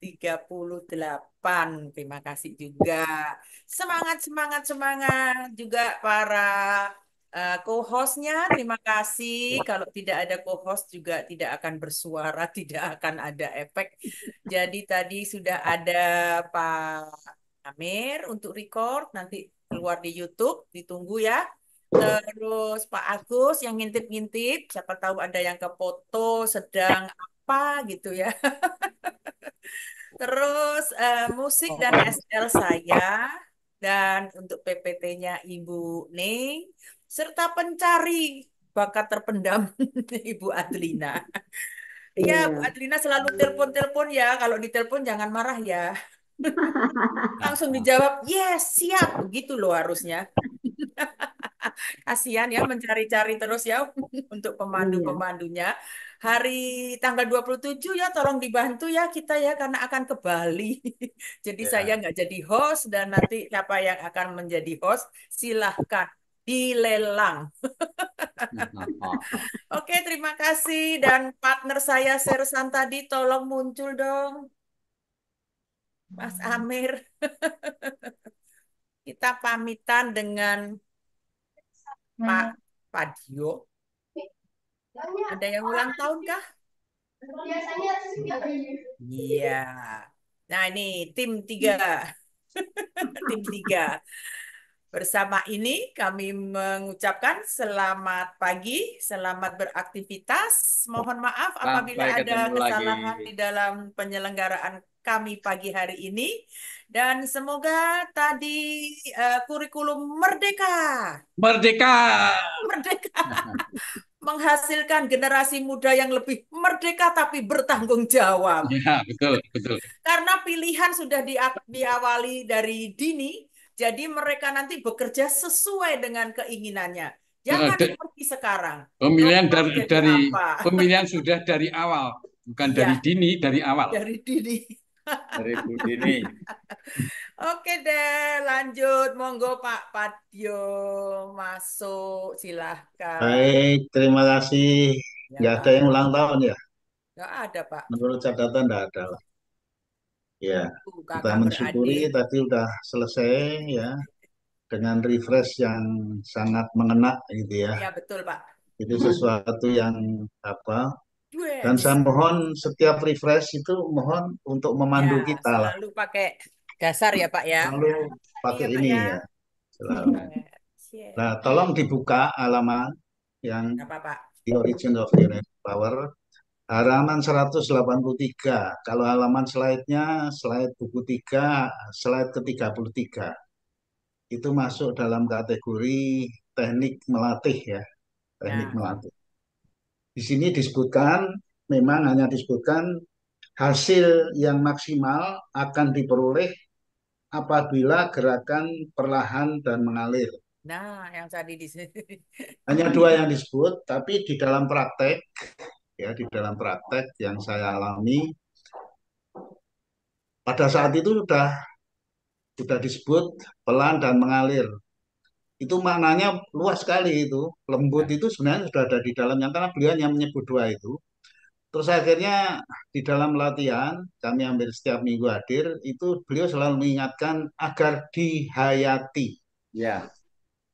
38. Terima kasih juga. Semangat, semangat, semangat. Juga para Co-hostnya, terima kasih. Kalau tidak ada co-host juga tidak akan bersuara, tidak akan ada efek. Jadi tadi sudah ada Pak Amir untuk record, nanti keluar di YouTube, ditunggu ya. Terus Pak Agus yang ngintip-ngintip, siapa tahu ada yang ke foto sedang apa gitu ya. Terus musik dan SL saya, dan untuk PPT-nya Ibu Ning, serta pencari bakat terpendam Ibu Adlina. Iya, Bu
Iya.
Adlina selalu telepon-telepon ya. Kalau ditelepon jangan marah ya. Langsung dijawab, yes, siap. Begitu loh harusnya. Kasihan ya mencari-cari terus ya untuk
Iya.
pemandu-pemandunya. Hari tanggal 27 ya tolong dibantu ya kita ya karena akan ke Bali. Jadi saya
Ya.
nggak jadi host dan nanti siapa yang akan menjadi host silahkan dilelang. Oke, terima kasih dan partner saya Sersan tadi tolong muncul dong, Mas Amir. Kita pamitan dengan Pak Padio. Ada yang ulang tahun kah? Iya. Nah, ini tim 3. Tim 3. Bersama ini kami mengucapkan selamat pagi, selamat beraktivitas. Mohon maaf apabila
Sampai
ada
ketemu lagi.
kesalahan di dalam penyelenggaraan kami pagi hari ini. Dan semoga tadi kurikulum merdeka.
Merdeka.
Merdeka. Menghasilkan generasi muda yang lebih merdeka tapi bertanggung jawab.
Ya, betul, betul.
Karena pilihan sudah diawali dari dini, jadi mereka nanti bekerja sesuai dengan keinginannya. Jangan
De-
seperti sekarang.
Pemilihan
Dokter
dari,
jadi apa?
pemilihan sudah dari awal, bukan
Iya,
dari dini, dari awal.
dari dini.
Dari Bu Dini.
Oke deh, lanjut. Monggo Pak Padio masuk, silahkan.
Baik, terima kasih.
Ya,
Nggak ada
Pak.
yang ulang tahun ya?
Nggak ada, Pak.
Menurut catatan nggak ada lah. Ya, kita
Kakak
mensyukuri
beradik.
tadi udah selesai ya dengan refresh yang sangat mengena gitu ya.
Ya, betul, Pak.
Itu sesuatu yang apa? Dan
Yes.
saya mohon setiap refresh itu mohon untuk memandu
Ya,
kita lah.
selalu pakai dasar ya, Pak ya.
Selalu pakai
Iya, Pak
ini
ya.
ya. Selalu.
Yes.
Nah, tolong dibuka halaman yang
Apa, Pak?
The Origin of the United Power. Halaman 183. Kalau halaman slide-nya, slide buku 3, slide ke-33. Itu masuk dalam kategori teknik melatih ya, teknik
Nah,
melatih. Di sini disebutkan, memang hanya disebutkan hasil yang maksimal akan diperoleh apabila gerakan perlahan dan mengalir.
nah, yang tadi di sini.
Hanya dua yang disebut, tapi di dalam praktek, ya di dalam praktek yang saya alami, pada saat itu sudah disebut pelan dan mengalir. Itu maknanya luas sekali itu. Lembut itu sebenarnya sudah ada di dalamnya karena beliau hanya menyebut dua itu. Terus akhirnya di dalam latihan, kami hampir setiap minggu hadir, itu beliau selalu mengingatkan agar dihayati.
Ya.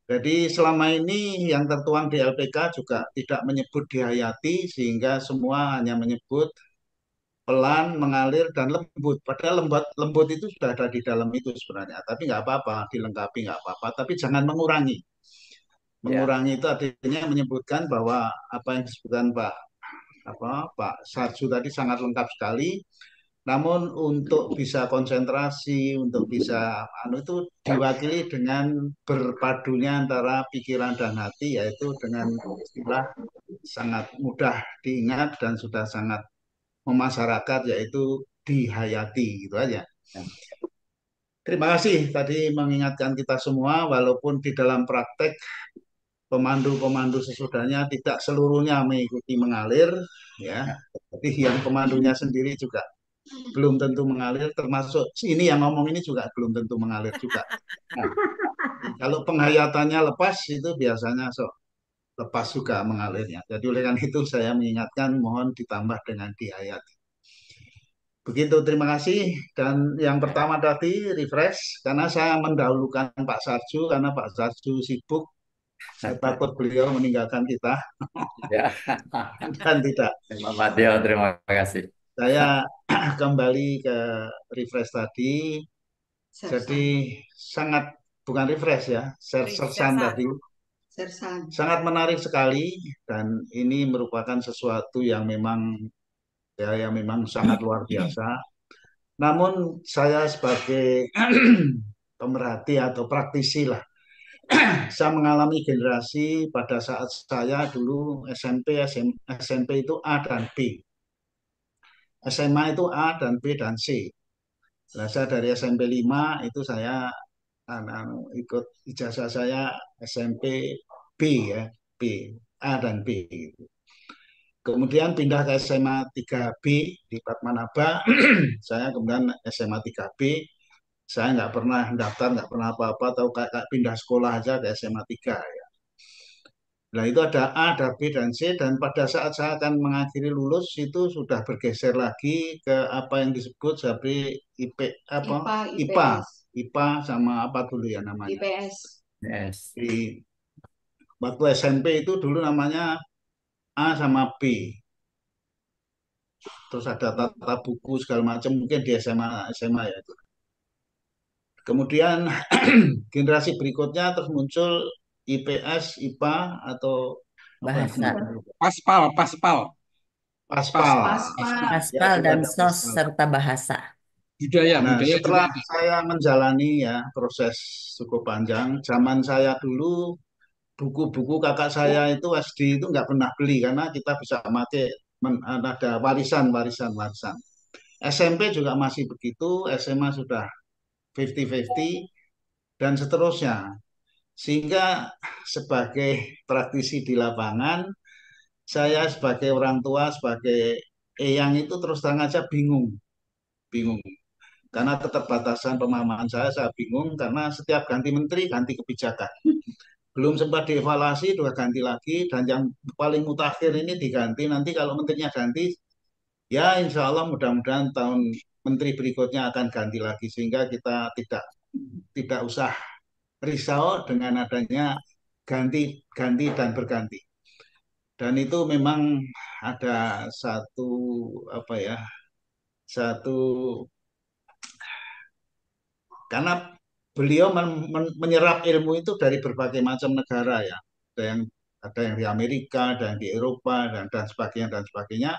Jadi selama ini yang tertuang di LPK juga tidak menyebut dihayati, sehingga semua hanya menyebut pelan, mengalir, dan lembut. Padahal lembut itu sudah ada di dalam itu sebenarnya. Tapi nggak apa-apa, dilengkapi nggak apa-apa. Tapi jangan mengurangi. Mengurangi itu artinya menyebutkan bahwa apa yang disebutkan Pak Sarju tadi sangat lengkap sekali. Namun untuk bisa konsentrasi, untuk bisa itu diwakili dengan berpadunya antara pikiran dan hati, yaitu dengan istilah sangat mudah diingat dan sudah sangat memasyarakat, yaitu dihayati gitu aja. Terima kasih tadi mengingatkan kita semua, walaupun di dalam praktek pemandu-pemandu sesudahnya tidak seluruhnya mengikuti mengalir, ya. Tapi yang pemandunya sendiri juga belum tentu mengalir, termasuk ini yang ngomong ini juga belum tentu mengalir juga. Nah, kalau penghayatannya lepas itu biasanya lepas juga mengalirnya. Jadi oleh karena itu saya mengingatkan mohon ditambah dengan dihayati. Begitu, terima kasih. Dan yang pertama tadi refresh, karena saya mendahulukan Pak Sarju, karena Pak Sarju sibuk Saya takut beliau meninggalkan kita
Ya.
dan tidak.
Pak Patio, terima kasih.
Saya kembali ke refresh tadi. Jadi sangat bukan refresh ya, sersan tadi. Sangat menarik sekali dan ini merupakan sesuatu yang memang yang memang sangat luar biasa. Namun saya sebagai pemerhati atau praktisi lah, saya mengalami generasi pada saat saya dulu SMP itu A dan B. SMA itu A dan B dan C. Nah, saya dari SMP 5 itu saya ikut ijazah saya SMP B ya, B, A dan B gitu. Kemudian pindah ke SMA 3B di Padmanaba. Saya kemudian SMA 3B. Saya nggak pernah daftar, nggak pernah apa-apa, tahu kayak pindah sekolah aja ke SMA 3 ya. Nah itu ada A, ada B dan C dan pada saat saya akan mengakhiri lulus itu sudah bergeser lagi ke apa yang disebut sebagai IPA sama apa dulu ya namanya.
Yes.
Di waktu SMP itu dulu namanya A sama B. Terus ada tata buku segala macam mungkin di SMA ya itu. Kemudian generasi berikutnya terus muncul IPS, IPA atau
Bahasa.
Paspal.
Paspal.
Paspal dan SOS serta bahasa.
Budaya
setelah
juga.
saya menjalani ya proses cukup panjang, zaman saya dulu buku-buku kakak saya itu SD itu nggak pernah beli karena kita bisa pakai ada warisan. SMP juga masih begitu, SMA sudah 50-50 dan seterusnya. Sehingga sebagai praktisi di lapangan, saya sebagai orang tua, sebagai eyang itu terus terang aja bingung. Karena keterbatasan pemahaman saya bingung karena setiap ganti menteri, ganti kebijakan. Belum sempat dievaluasi, sudah ganti lagi, dan yang paling mutakhir ini diganti. Nanti kalau menterinya ganti, ya insya Allah mudah-mudahan tahun menteri berikutnya akan ganti lagi. Sehingga kita tidak usah risau dengan adanya ganti dan berganti. Dan itu memang ada karena beliau menyerap ilmu itu dari berbagai macam negara ya. Ada yang di Amerika, ada yang di Eropa dan sebagainya.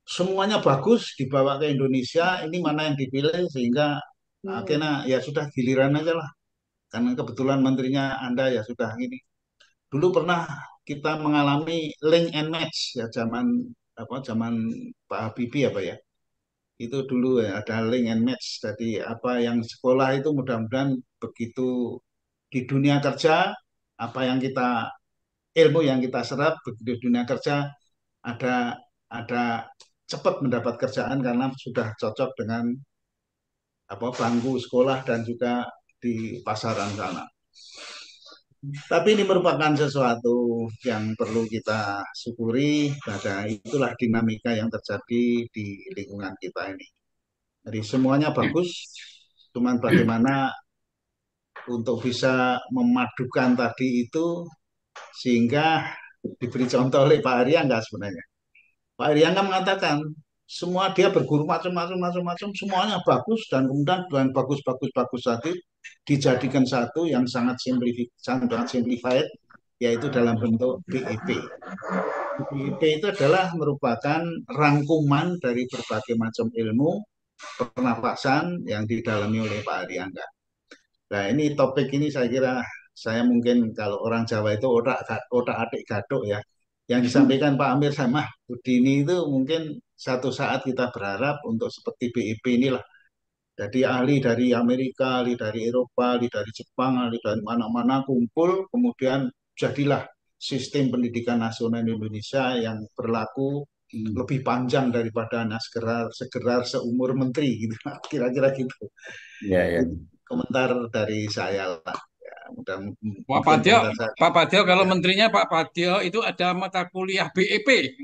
Semuanya bagus dibawa ke Indonesia. Ini mana yang dipilih sehingga akhirnya ya sudah giliran aja lah. Karena kebetulan menterinya Anda ya sudah ini. Dulu pernah kita mengalami link and match ya zaman Pak Habibie apa ya. Itu dulu ya, ada link and match. Jadi apa yang sekolah itu mudah-mudahan begitu di dunia kerja, ilmu yang kita serap begitu di dunia kerja ada cepat mendapat kerjaan karena sudah cocok dengan bangku sekolah dan juga di pasaran sana. Tapi ini merupakan sesuatu yang perlu kita syukuri. Itulah dinamika yang terjadi di lingkungan kita ini. Jadi semuanya bagus, cuman bagaimana untuk bisa memadukan tadi itu sehingga diberi contoh oleh Pak Aryangga sebenarnya. Pak Aryangga mengatakan semua dia berguru macam-macam, semuanya bagus dan kemudian dengan bagus tadi dijadikan satu yang sangat simplified, yaitu dalam bentuk BIP. BIP itu adalah merupakan rangkuman dari berbagai macam ilmu pernapasan yang didalami oleh Pak Aryangga. Nah ini topik ini saya kira saya mungkin kalau orang Jawa itu otak adik gaduk ya. Yang disampaikan Pak Amir sama Bu Dini itu mungkin satu saat kita berharap untuk seperti BIP inilah. Jadi ahli dari Amerika, ahli dari Eropa, ahli dari Jepang, ahli dari mana-mana kumpul, kemudian jadilah sistem pendidikan nasional Indonesia yang berlaku lebih panjang daripada segerar seumur menteri gitu. Kira-kira gitu.
Ya.
Komentar dari saya lah. Ya,
Pak Patio kalau menterinya Pak Patio itu ada mata kuliah BEP.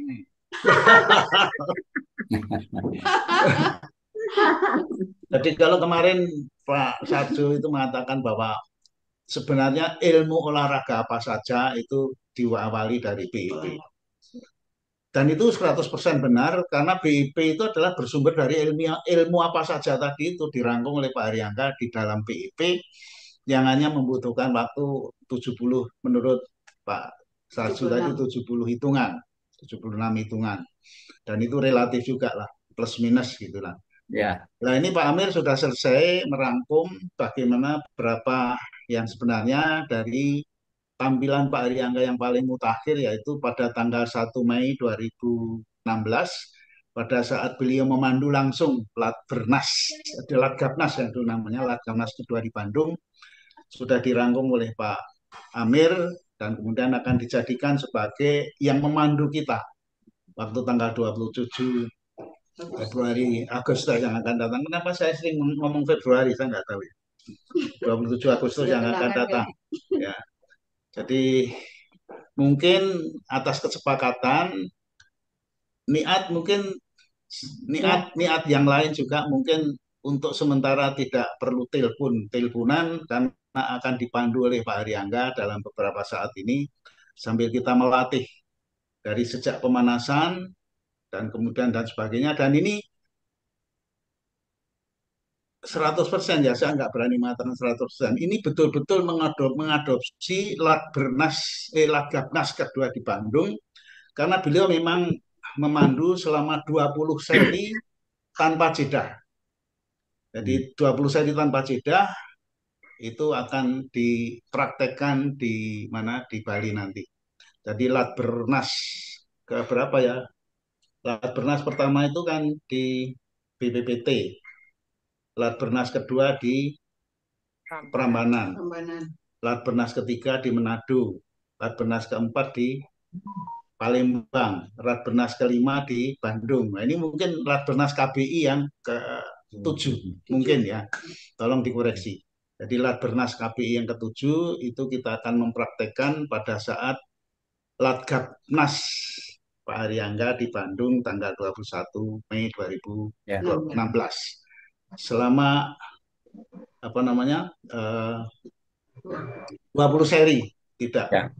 Jadi kalau kemarin Pak Sarjo itu mengatakan bahwa sebenarnya ilmu olahraga apa saja itu diawali dari BIP. Dan itu 100% benar karena BIP itu adalah bersumber dari ilmu apa saja tadi itu dirangkum oleh Pak Aryangga di dalam BIP yang hanya membutuhkan waktu 70 menurut Pak Sarju tadi 70 hitungan, 76 hitungan. Dan itu relatif juga lah, plus minus gitu lah.
Ya,
Nah ini Pak Amir sudah selesai merangkum bagaimana berapa yang sebenarnya dari tampilan Pak Aryangga yang paling mutakhir yaitu pada tanggal 1 Mei 2016 pada saat beliau memandu langsung Latbernas, Latgabnas yang itu namanya Latgabnas kedua di Bandung sudah dirangkum oleh Pak Amir dan kemudian akan dijadikan sebagai yang memandu kita waktu tanggal 27 Februari Agustus yang akan datang. Kenapa saya sering ngomong Februari saya nggak tahu ya. 27 Agustus yang akan datang. Ya. Jadi mungkin atas kesepakatan niat yang lain juga mungkin untuk sementara tidak perlu teleponan karena akan dipandu oleh Pak Aryangga dalam beberapa saat ini sambil kita melatih dari sejak pemanasan dan kemudian dan sebagainya dan ini 100% ya, saya nggak berani mengatakan 100%. Ini betul-betul mengadopsi Latgabnas kedua di Bandung karena beliau memang memandu selama 20 seri tanpa jeda. Jadi 20 seri tanpa jeda itu akan dipraktekkan di mana di Bali nanti. Jadi Latbernas ke berapa ya? Latbernas pertama itu kan di BPPT. Latbernas kedua di Prambanan. Latbernas ketiga di Manado. Latbernas keempat di Palembang. Latbernas kelima di Bandung. Nah, ini mungkin Latbernas KBI yang ke-7 mungkin ya. Tolong dikoreksi. Jadi Latbernas KBI yang ke-7 itu kita akan mempraktekkan pada saat Latgabnas Pak Aryangga di Bandung tanggal 21 Mei 2016. Selama 20 seri tidak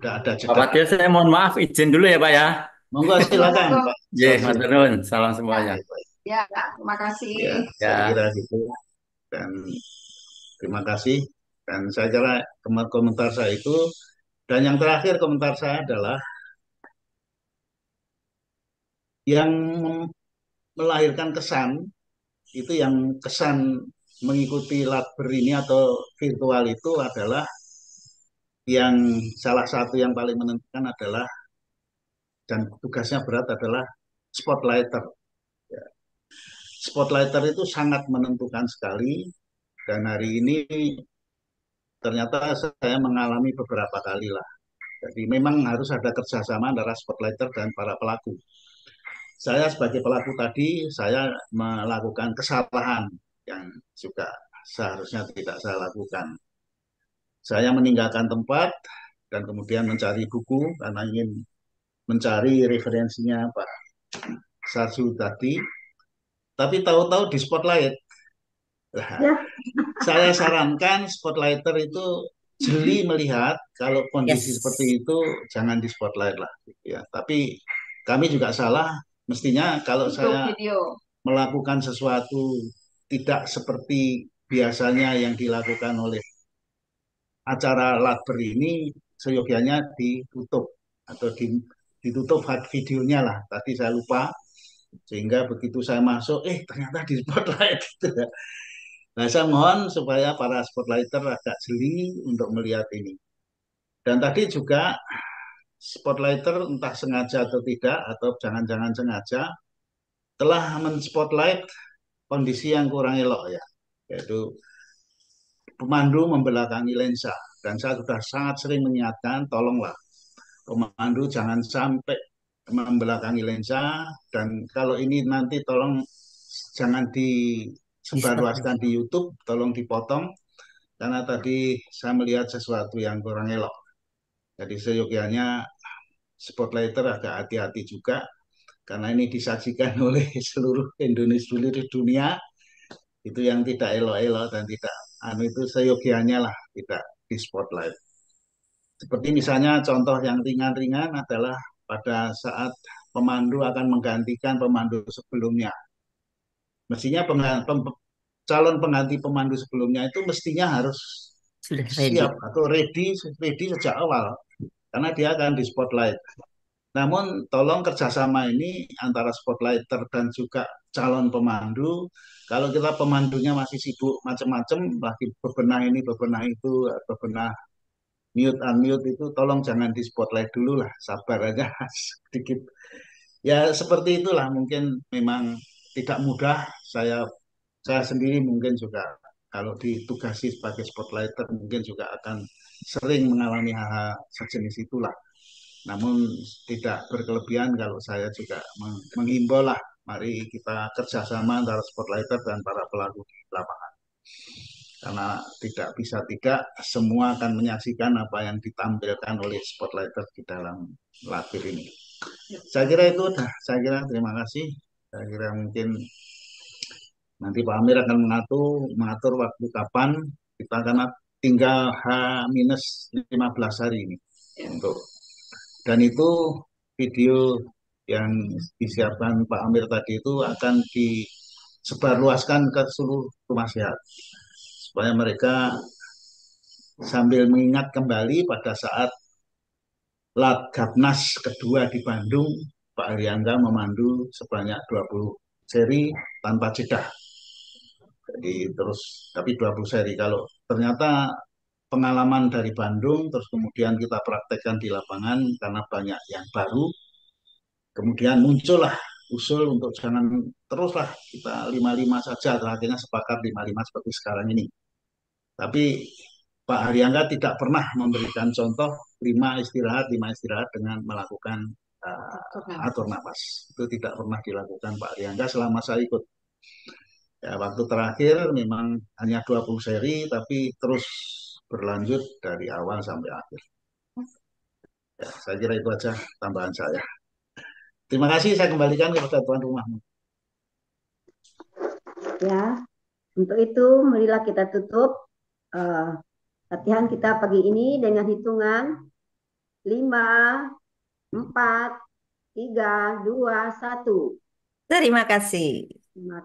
ada jeda.
Pak Patio, saya mohon maaf izin dulu ya Pak ya.
Monggo silakan Pak.
Matur nuwun, salam semuanya.
Ya, terima kasih.
Ya, saya kira gitu. Dan terima kasih. Dan saya kira komentar saya itu dan yang terakhir komentar saya adalah yang melahirkan kesan itu yang kesan mengikuti Latber ini atau virtual itu adalah yang salah satu yang paling menentukan adalah dan tugasnya berat adalah spotlighter. Ya. Spotlighter itu sangat menentukan sekali dan hari ini ternyata saya mengalami beberapa kali lah. Jadi memang harus ada kerjasama antara spotlighter dan para pelaku. Saya sebagai pelaku tadi, saya melakukan kesalahan yang juga seharusnya tidak saya lakukan. Saya meninggalkan tempat dan kemudian mencari buku karena ingin mencari referensinya Pak Sarju tadi. Tapi tahu-tahu di spotlight. Saya sarankan spotlighter itu jeli melihat kalau kondisi seperti itu jangan di spotlight lah. Ya, tapi kami juga salah. Mestinya kalau saya melakukan sesuatu tidak seperti biasanya yang dilakukan oleh acara Latber ini, seyogianya ditutup atau ditutup videonya lah. Tadi saya lupa, sehingga begitu saya masuk, ternyata di spotlight gitu. Nah, saya mohon supaya para spotlighter agak jeli untuk melihat ini. Dan tadi juga spotlighter entah sengaja atau tidak atau jangan-jangan sengaja telah men-spotlight kondisi yang kurang elok ya, yaitu pemandu membelakangi lensa. Dan saya sudah sangat sering mengingatkan, tolonglah pemandu jangan sampai membelakangi lensa dan kalau ini nanti tolong jangan disebarluaskan di YouTube, tolong dipotong karena tadi saya melihat sesuatu yang kurang elok. Jadi seyogianya spotlighter agak hati-hati juga karena ini disaksikan oleh seluruh Indonesia, seluruh dunia itu yang tidak elok-elok dan tidak itu seyogianya lah tidak di spotlight. Seperti misalnya contoh yang ringan-ringan adalah pada saat pemandu akan menggantikan pemandu sebelumnya. Mestinya calon pengganti pemandu sebelumnya itu mestinya harus
Sudah
siap
ready.
atau ready sejak awal karena dia akan di spotlight. Namun tolong kerjasama ini antara spotlighter dan juga calon pemandu. Kalau kita pemandunya masih sibuk macam-macam, lagi bebenah ini, bebenah itu, bebenah mute unmute itu, tolong jangan di spotlight dulu lah, sabar aja sedikit. Ya seperti itulah mungkin memang tidak mudah. Saya sendiri mungkin juga kalau ditugasi sebagai spotlighter mungkin juga akan sering mengalami hal-hal sejenis itulah. Namun tidak berkelebihan kalau saya juga menghimbau lah, mari kita kerjasama antara spotlighter dan para pelaku di lapangan. Karena tidak bisa tidak semua akan menyaksikan apa yang ditampilkan oleh spotlighter di dalam latir ini. Saya kira itu dah. Saya kira terima kasih. Saya kira mungkin nanti Pak Amir akan mengatur waktu kapan kita karena tinggal H-15 hari ini untuk dan itu video yang disiapkan Pak Amir tadi itu akan disebarluaskan ke seluruh rumah sehat supaya mereka sambil mengingat kembali pada saat Latgabnas kedua di Bandung, Pak Ariangga memandu sebanyak 20 seri tanpa jeda. Jadi terus tapi 20 seri. Kalau ternyata pengalaman dari Bandung terus kemudian kita praktekkan di lapangan karena banyak yang baru, kemudian muncullah usul untuk jangan teruslah kita 55 saja, akhirnya sepakat 55 seperti sekarang ini. Tapi Pak Haryangga tidak pernah memberikan contoh 5 istirahat dengan melakukan atur nafas. Itu tidak pernah dilakukan Pak Haryangga selama saya ikut. Ya, waktu terakhir memang hanya 20 seri, tapi terus berlanjut dari awal sampai akhir. Ya, saya kira itu aja tambahan saya. Terima kasih, saya kembalikan kepada tuan rumah.
Ya, untuk itu marilah kita tutup latihan kita pagi ini dengan hitungan 5, 4, 3, 2, 1.
Terima kasih.
Terima